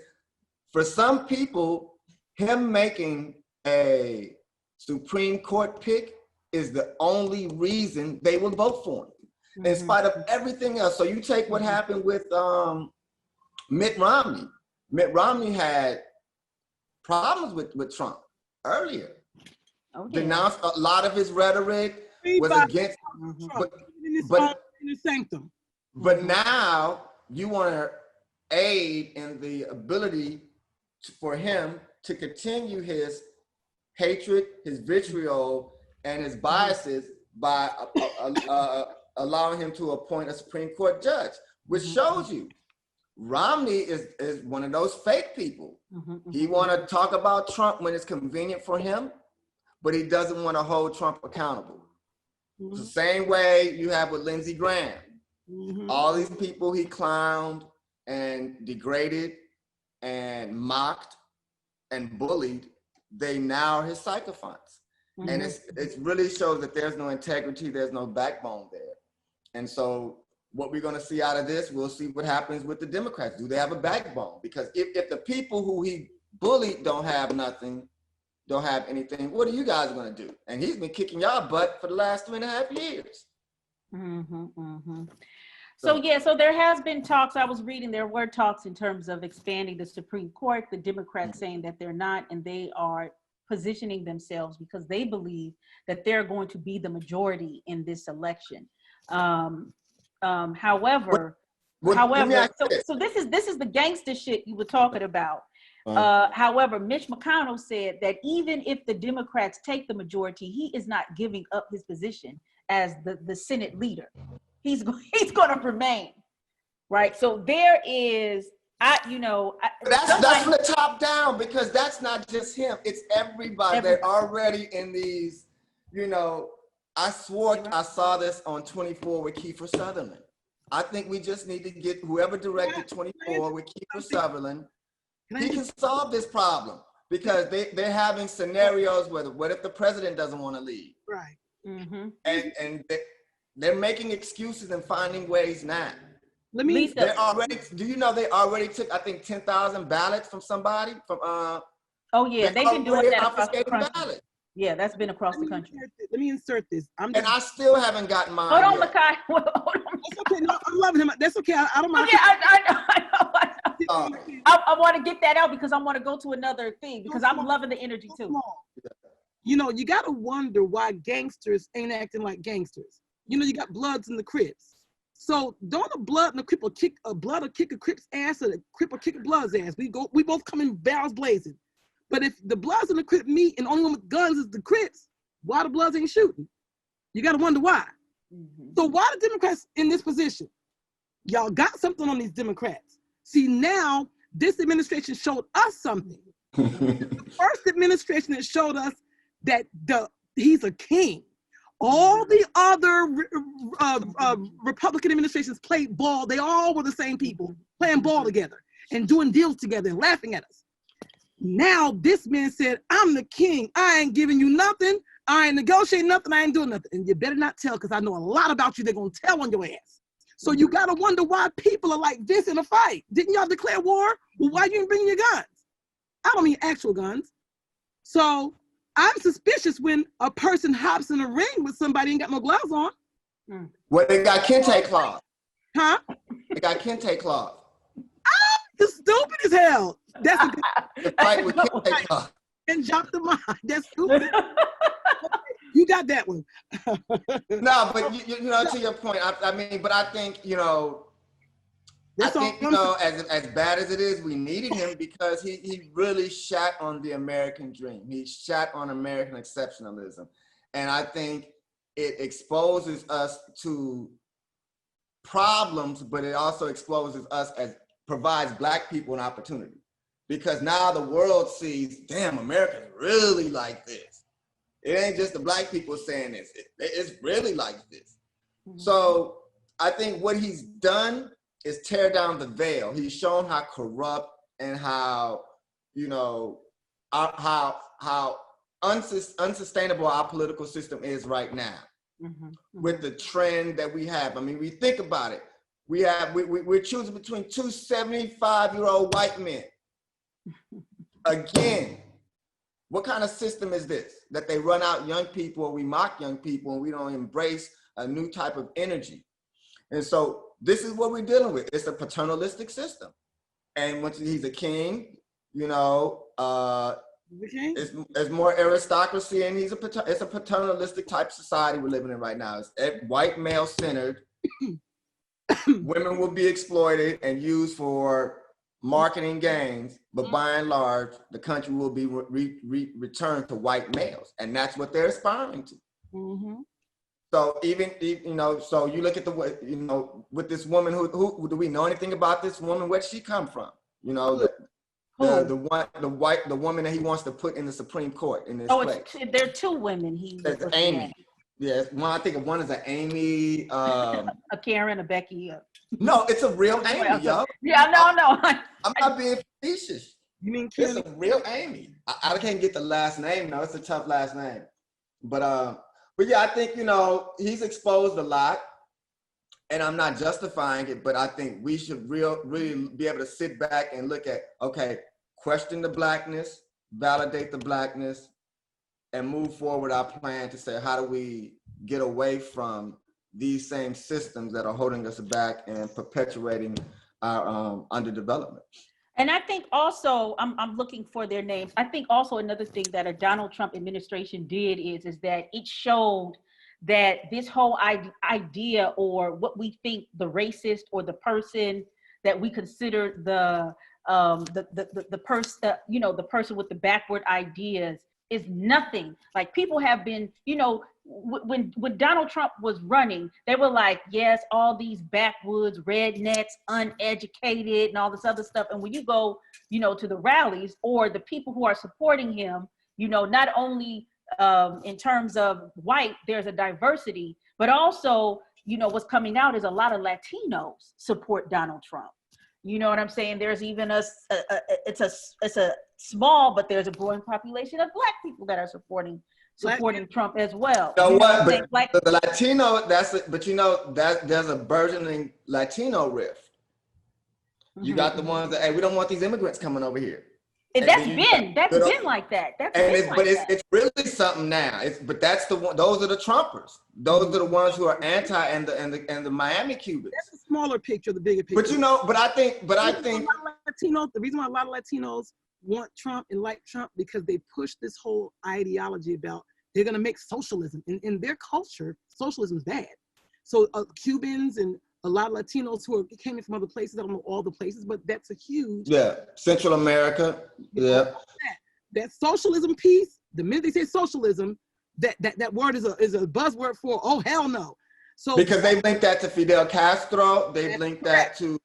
for some people, him making a Supreme Court pick is the only reason they will vote for him, in spite of everything else. So you take what happened with Mitt Romney. Mitt Romney had problems with Trump earlier. Denounced a lot of his rhetoric, was against but now you want to aid in the ability for him to continue his hatred, his vitriol, and his biases by allowing him to appoint a Supreme Court judge, which shows you Romney is one of those fake people. He want to talk about Trump when it's convenient for him, but he doesn't want to hold Trump accountable. It's the same way you have with Lindsey Graham. All these people he clowned and degraded and mocked and bullied, they now are his sycophants. And it really shows that there's no integrity, there's no backbone there. And so what we're going to see out of this, we'll see what happens with the Democrats. Do they have a backbone? Because if the people who he bullied don't have nothing, don't have anything. What are you guys going to do? And he's been kicking y'all butt for the last 3.5 years. So there has been talks. I was reading, there were talks in terms of expanding the Supreme Court, the Democrats saying that they're not, and they are positioning themselves because they believe that they're going to be the majority in this election. However, so this is the gangster shit you were talking about. However, Mitch McConnell said that even if the Democrats take the majority, he is not giving up his position as the Senate leader. He's going to remain, right? So there is, that's from the top down, because that's not just him; it's everybody. They're already in these. I swore I saw this on 24 with Kiefer Sutherland. I think we just need to get whoever directed 24 with Kiefer Sutherland. He can solve this problem, because they're having scenarios where what if the president doesn't want to leave? Right. And they're making excuses and finding ways now. Do you know they already took, I think, 10,000 ballots from somebody from oh yeah, they've been doing that across the country. Ballots. Yeah, that's been across the country. Let me insert this. I still haven't gotten mine. Hold on, Mikhail. Hold on. That's okay. No, I'm loving him. That's okay. I don't mind. Yeah, I know. I want to get that out because I want to go to another thing because I'm loving the energy too. You got to wonder why gangsters ain't acting like gangsters. You got Bloods and the Crips. So don't a Blood and a Crip kick a Crip's ass, or the Crip will kick a Blood's ass. We both come in barrels blazing. But if the Bloods and the Crip meet and the only one with guns is the Crips, why the Bloods ain't shooting? You got to wonder why. So why the Democrats in this position? Y'all got something on these Democrats. See, now this administration showed us something. The first administration that showed us that he's a king. All the other Republican administrations played ball. They all were the same people playing ball together and doing deals together and laughing at us. Now this man said, I'm the king. I ain't giving you nothing. I ain't negotiating nothing. I ain't doing nothing. And you better not tell, because I know a lot about you. They're going to tell on your ass. So you got to wonder why people are like this in a fight. Didn't y'all declare war? Well, why you ain't bringing your guns? I don't mean actual guns. So I'm suspicious when a person hops in a ring with somebody and got no gloves on. Well, they got kente cloth. Huh? They got kente cloth. It's stupid as hell. That's a good fight with kente cloth. And drop the mind. That's stupid. You got that one. No, but to your point, I mean, but I think, as bad as it is, we needed him because he really shat on the American dream. He shat on American exceptionalism. And I think it exposes us to problems, but it also exposes us provides Black people an opportunity. Because now the world sees, damn, America's really like this. It ain't just the Black people saying this. It's really like this. So I think what he's done is tear down the veil. He's shown how corrupt and how unsustainable our political system is right now. With the trend that we have. I mean, we think about it. We're choosing between two 75-year-old white men. Again, what kind of system is this? That they run out young people, or we mock young people, and we don't embrace a new type of energy. And so this is what we're dealing with. It's a paternalistic system. And once he's a king, it's more aristocracy, and it's a paternalistic type society we're living in right now. It's white male centered. Women will be exploited and used for marketing gains, but by and large, the country will be returned to white males, and that's what they're aspiring to. So so you look at with this woman who do we know anything about this woman? Where'd she come from? The woman that he wants to put in the Supreme Court in this place. There are two women. There's Amy. Yes, I think one is an Amy. A Karen, a Becky. No, it's a real Amy, yo. Yeah, no. I'm not being facetious. You mean Karen? It's a real Amy. I can't get the last name. No, it's a tough last name. But yeah, I think he's exposed a lot, and I'm not justifying it. But I think we should really be able to sit back and look at, okay, question the Blackness, validate the Blackness, and move forward our plan to say, how do we get away from these same systems that are holding us back and perpetuating our underdevelopment. And I think also, I'm looking for their names. I think also another thing that a Donald Trump administration did is that it showed that this whole idea, or what we think the racist or the person that we consider the person, the person with the backward ideas is nothing. Like, people have been, when Donald Trump was running, they were like, yes, all these backwoods, rednecks, uneducated, and all this other stuff. And when you go, to the rallies, or the people who are supporting him, not only in terms of white, there's a diversity, but also, what's coming out is a lot of Latinos support Donald Trump. You know what I'm saying? There's even it's a small, but there's a growing population of Black people that are supporting Trump as well. You know what? But the Latino, there's a burgeoning Latino rift. You got the ones that, hey, we don't want these immigrants coming over here. And that's been like that. It's really something now. But that's the one. Those are the Trumpers. Those are the ones who are anti and the Miami Cubans. That's a smaller picture, the bigger picture. But I think Latinos. The reason why a lot of Latinos want Trump and like Trump, because they push this whole ideology about they're going to make socialism. In their culture, socialism is bad. So Cubans and a lot of Latinos who came in from other places, I don't know all the places, but that's a huge. Yeah, Central America. Yeah. That socialism piece, the minute they say socialism, that word is a buzzword for, oh, hell no. So because they link that to Fidel Castro, they link that to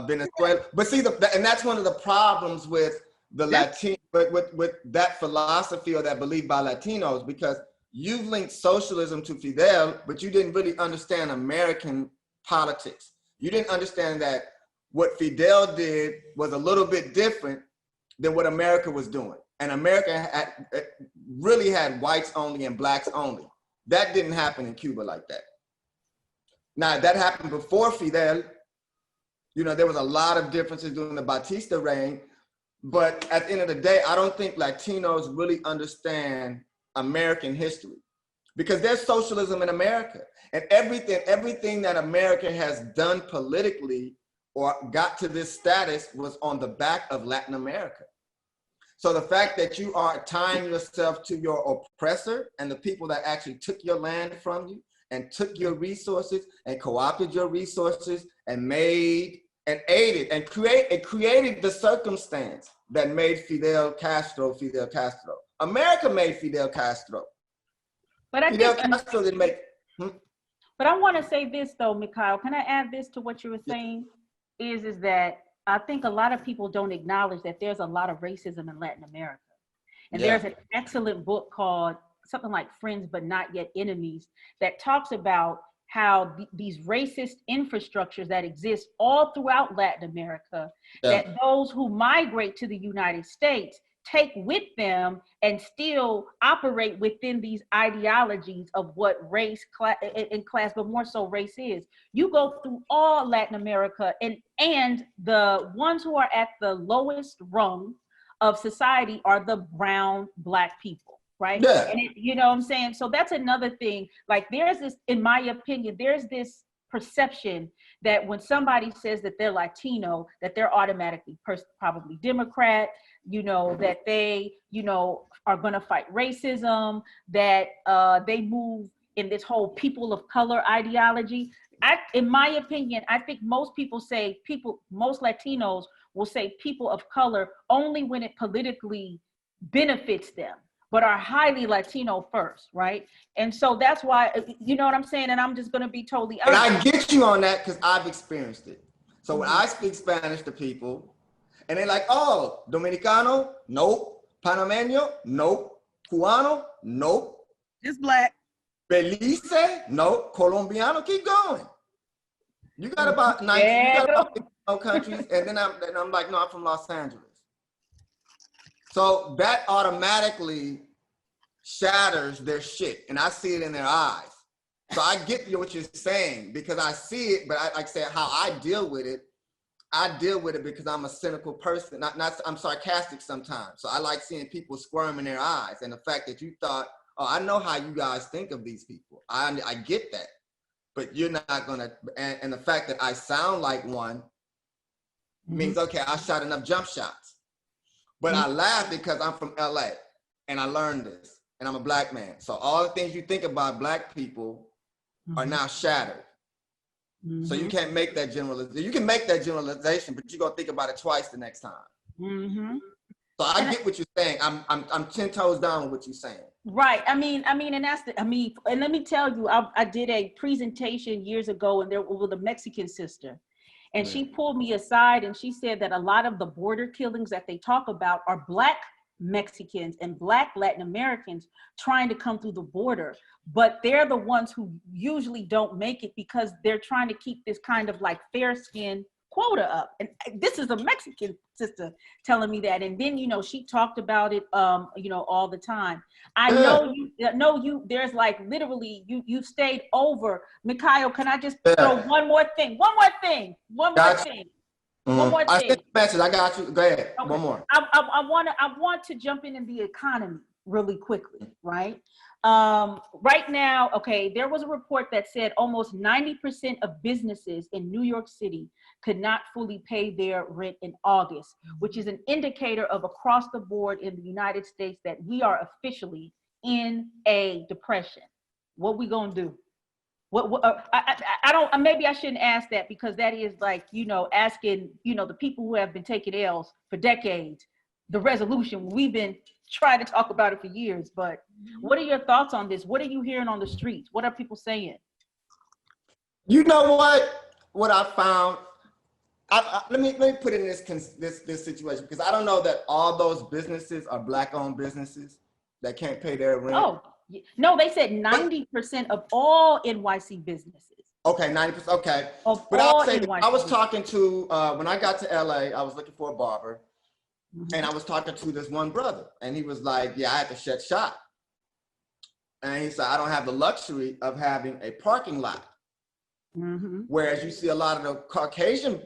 Venezuela. But see, and that's one of the problems with the Latino, but with that philosophy or that belief by Latinos, because you've linked socialism to Fidel, but you didn't really understand American politics. You didn't understand that what Fidel did was a little bit different than what America was doing. And America really had whites only and Blacks only. That didn't happen in Cuba like that. Now, that happened before Fidel. There was a lot of differences during the Batista reign. But at the end of the day, I don't think Latinos really understand American history, because there's socialism in America. And everything that America has done politically or got to this status was on the back of Latin America. So the fact that you are tying yourself to your oppressor and the people that actually took your land from you and took your resources and co-opted your resources and made and aided and created the circumstance that made Fidel Castro. America made Fidel Castro. But Castro didn't make. But I want to say this though, Mikhail. Can I add this to what you were saying? Is that I think a lot of people don't acknowledge that there's a lot of racism in Latin America. And there's an excellent book called something like Friends But Not Yet Enemies that talks about how these racist infrastructures that exist all throughout Latin America, that those who migrate to the United States take with them and still operate within these ideologies of what race, and class, but more so race is. You go through all Latin America, and the ones who are at the lowest rung of society are the brown Black people, right? Yeah. And you know what I'm saying? So that's another thing. Like, there's this, in my opinion, there's this perception that when somebody says that they're Latino, that they're automatically probably Democrat, that they, are going to fight racism, that they move in this whole people of color ideology. In my opinion, I think most Latinos will say people of color only when it politically benefits them, but are highly Latino first, right? And so that's why, you know what I'm saying? And I'm just going to be totally honest. And I get you on that because I've experienced it. So when I speak Spanish to people, and they're like, oh, Dominicano? Nope. Panameño? Nope. Cubano? Nope. Just Black. Belize? Nope. Colombiano? Keep going. You got about 90 countries, and then I'm like, no, I'm from Los Angeles. So that automatically shatters their shit, and I see it in their eyes. So I get what you're saying because I see it, but like I said, how I deal with it I deal with it because I'm a cynical person. I'm sarcastic sometimes. So I like seeing people squirm in their eyes. And the fact that you thought, oh, I know how you guys think of these people. I get that. But you're not gonna, and the fact that I sound like one means, okay, I shot enough jump shots. But I laugh because I'm from LA and I learned this and I'm a Black man. So all the things you think about Black people are now shattered. So you can't make that generalization. You can make that generalization, but you're gonna think about it twice the next time. So I get what you're saying. I'm 10 toes down with what you're saying. Right. I mean, and that's and let me tell you, I did a presentation years ago, and there was a Mexican sister, and she pulled me aside and she said that a lot of the border killings that they talk about are Black Mexicans and Black Latin Americans trying to come through the border, but they're the ones who usually don't make it because they're trying to keep this kind of like fair skin quota up. And this is a Mexican sister telling me that. And then, she talked about it, all the time. I know you, there's like literally you stayed over. Mikhail, can I just throw one more thing? I sent the message. I got you. Go ahead. Okay. One more. I want to jump in the economy really quickly, right? Right now, okay, there was a report that said almost 90% of businesses in New York City could not fully pay their rent in August, which is an indicator of across the board in the United States that we are officially in a depression. What we gonna do? I don't, maybe I shouldn't ask that because that is like, asking, the people who have been taking L's for decades, the resolution. We've been trying to talk about it for years, but what are your thoughts on this? What are you hearing on the streets? What are people saying? You know what I found? Let me put it in this situation, because I don't know that all those businesses are Black-owned businesses that can't pay their rent. Oh, no, they said 90% of all NYC businesses. Okay, 90%. Okay. But I'll say I was talking to when I got to LA, I was looking for a barber, and I was talking to this one brother, and he was like, "Yeah, I had to shut shop," and he said, "I don't have the luxury of having a parking lot." Whereas you see a lot of the Caucasian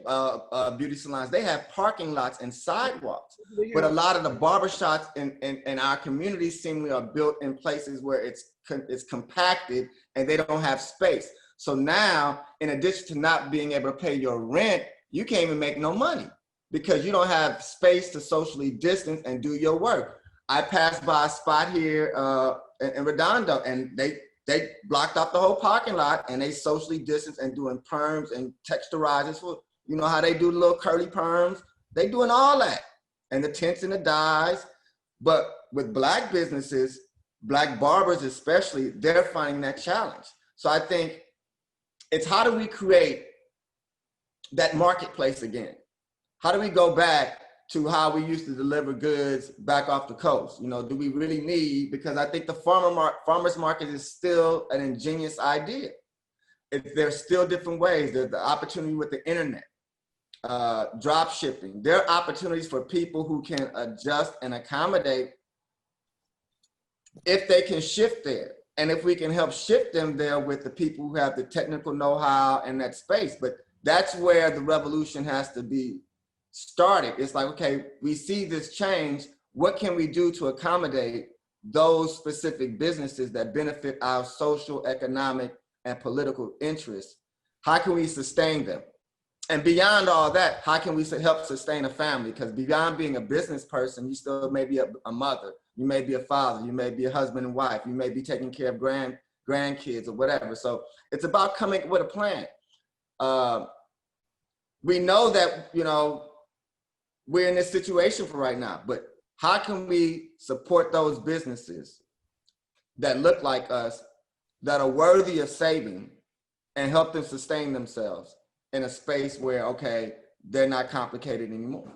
beauty salons, they have parking lots and sidewalks. But a lot of the barbershops in our community seemingly are built in places where it's compacted and they don't have space. So now, in addition to not being able to pay your rent, you can't even make no money because you don't have space to socially distance and do your work. I passed by a spot here in Redondo, and they blocked off the whole parking lot and they socially distanced and doing perms and texturizers for, how they do little curly perms. They doing all that. And the tints and the dyes. But with Black businesses, Black barbers especially, they're finding that challenge. So I think it's how do we create that marketplace again? How do we go back to how we used to deliver goods back off the coast? Do we really need, because I think the farmer's market is still an ingenious idea. There's still different ways. There's the opportunity with the internet, drop shipping. There are opportunities for people who can adjust and accommodate if they can shift there. And if we can help shift them there with the people who have the technical know-how and that space. But that's where the revolution has to be started. It's like, okay, we see this change. What can we do to accommodate those specific businesses that benefit our social, economic, and political interests? How can we sustain them? And beyond all that, how can we help sustain a family? Because beyond being a business person, you still may be a mother, you may be a father, you may be a husband and wife, you may be taking care of grandkids or whatever. So it's about coming up with a plan. We know that, we're in this situation for right now, but how can we support those businesses that look like us, that are worthy of saving, and help them sustain themselves in a space where, okay, they're not complicated anymore?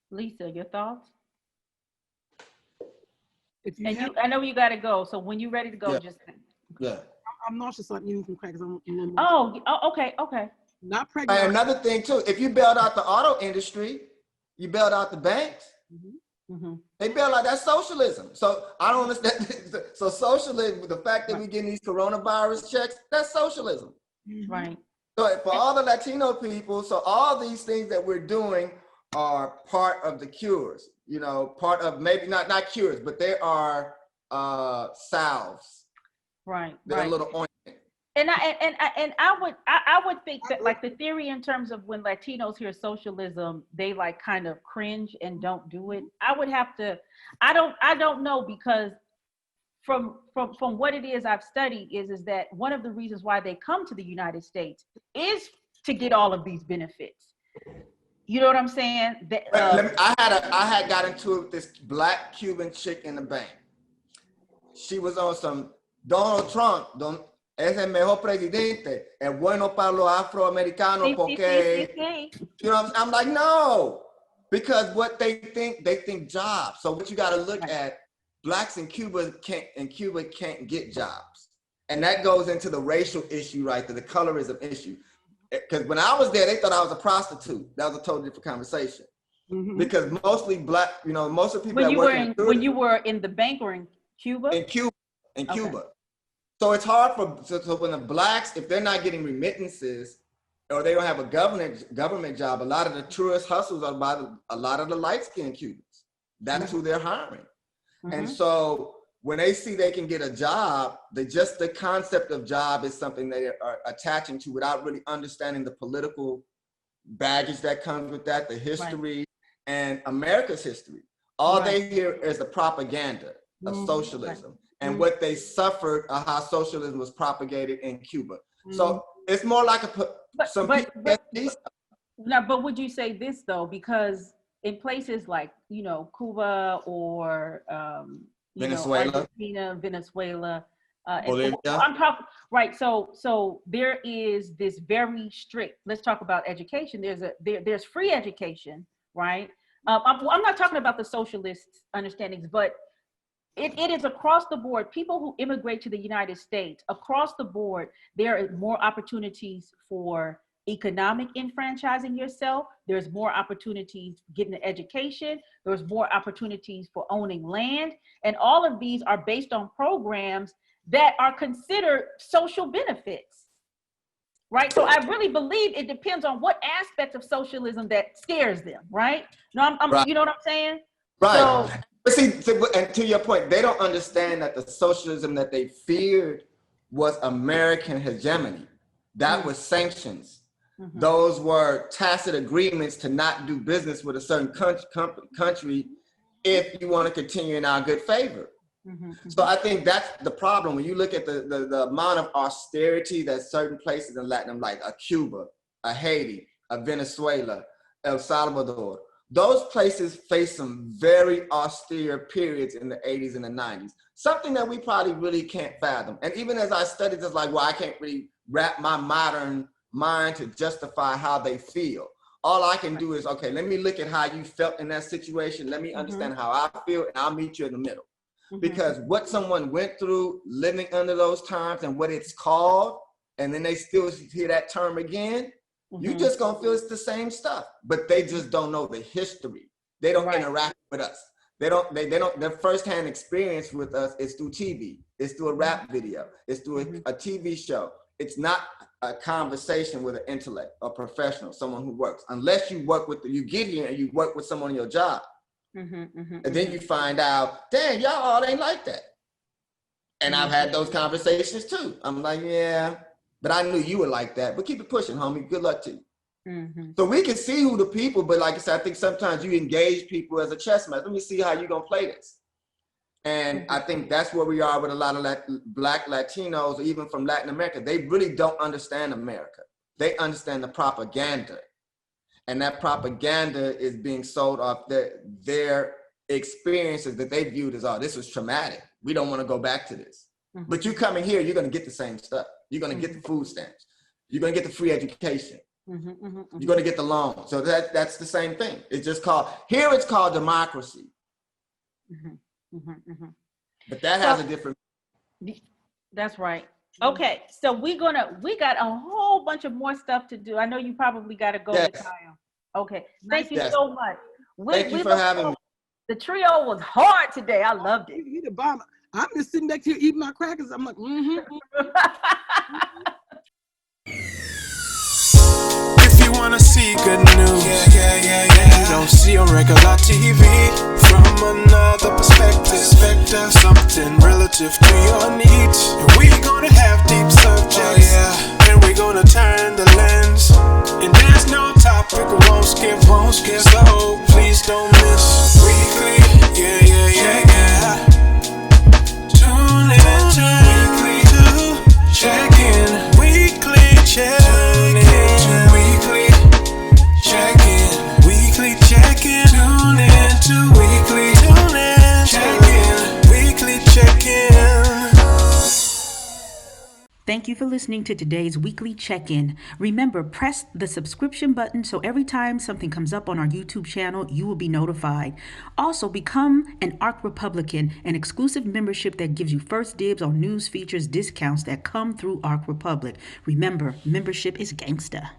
Lisa, your thoughts? I know you got to go, so when you're ready to go, just. Yeah. I'm nauseous, so I'm eating some crackers. Okay. Not pregnant. And another thing too, if you bailed out the auto industry, you bailed out the banks. They bailed out, that's socialism. So I don't understand. So socialism, the fact that we're getting these coronavirus checks, that's socialism. Right. So for all the Latino people, so all these things that we're doing are part of the cures, you know, part of maybe not cures, but they are salves. Right. They're a little ointment. And I would think that like the theory in terms of when Latinos hear socialism, they like kind of cringe and don't do it. I would have to, I don't know, because from what it is I've studied is that one of the reasons why they come to the United States is to get all of these benefits. You know what I'm saying? I had got into it with this black Cuban chick in the bank. She was on some Donald Trump, es el mejor presidente, es bueno para los afroamericanos porque, you know, I'm like, no, because what they think jobs. So what you got to look at, blacks in Cuba can't get jobs. And that goes into the racial issue, right? The colorism issue. Because when I was there, they thought I was a prostitute. That was a totally different conversation. Mm-hmm. Because mostly black, you know, most of the people when you were in the bank or in Cuba? In Cuba. So it's hard so when the blacks, if they're not getting remittances or they don't have a government job, a lot of the tourist hustles are by a lot of the light-skinned Cubans. That's who they're hiring. Mm-hmm. And so when they see they can get a job, just the concept of job is something they are attaching to without really understanding the political baggage that comes with that, the history, and America's history. All they hear is the propaganda of socialism and what they suffered, how socialism was propagated in Cuba. So it's more like but would you say this though? Because in places like, you know, Cuba or Venezuela, Argentina, Venezuela, Bolivia. I'm talking, right. So there is this very strict, let's talk about education. There's free education, right? I'm not talking about the socialist understandings, but it is across the board. People who immigrate to the United States, across the board, there are more opportunities for economic enfranchising yourself. There's more opportunities getting an education. There's more opportunities for owning land. And all of these are based on programs that are considered social benefits, right? So I really believe it depends on what aspect of socialism that scares them, right? No, right. You know what I'm saying? Right. So, but see, and to your point, they don't understand that the socialism that they feared was American hegemony. That was sanctions. Mm-hmm. Those were tacit agreements to not do business with a certain country if you want to continue in our good favor. Mm-hmm. So I think that's the problem. When you look at the amount of austerity that certain places in Latin, like a Cuba, a Haiti, a Venezuela, El Salvador, those places face some very austere periods in the 80s and the 90s. Something that we probably really can't fathom. And even as I studied this, like, well, I can't really wrap my modern mind to justify how they feel. All I can do is, okay, let me look at how you felt in that situation. Let me understand how I feel, and I'll meet you in the middle. Because what someone went through living under those times and what it's called, and then they still hear that term again, you just gonna feel it's the same stuff. But they just don't know the history. They don't interact with us. They don't, their firsthand experience with us is through TV. It's through a rap video. It's through a TV show. It's not a conversation with an intellect, a professional, someone who works. Unless you work with, you get here and you work with someone on your job. And then you find out, dang, y'all all ain't like that. And I've had those conversations too. I'm like, yeah, but I knew you were like that. But keep it pushing, homie. Good luck to you. So we can see who the people, but like I said, I think sometimes you engage people as a chess match. Let me see how you're gonna play this. And I think that's where we are with a lot of Black Latinos, even from Latin America. They really don't understand America. They understand the propaganda. And that propaganda is being sold off their experiences that they viewed as, oh, this was traumatic. We don't want to go back to this. But you coming here, you're going to get the same stuff. You're going to get the food stamps. You're going to get the free education. You're going to get the loan. So that's the same thing. It's just called, here it's called democracy. But that has a different. That's right. Okay, so we got a whole bunch of more stuff to do. I know you probably got to go to Kyle. Okay, thank you so much. Thank you for having me. The trio was hard today. I loved it. You the bomb. I'm just sitting back here eating my crackers. I'm like, don't see on regular TV. From another perspective, something relative to your needs. And we gonna have deep subjects, and we gonna turn the lens. And there's no topic we won't skip. So please don't miss weekly, yeah. Tune in to weekly check-in, weekly check-in, weekly check-in, weekly check-in. Tune in to weekly check-in, weekly check-in. Thank you for listening to today's weekly check-in. Remember, press the subscription button so every time something comes up on our YouTube channel, you will be notified. Also, become an ARC Republican, an exclusive membership that gives you first dibs on news, features, discounts that come through ARC Republic. Remember, membership is gangsta.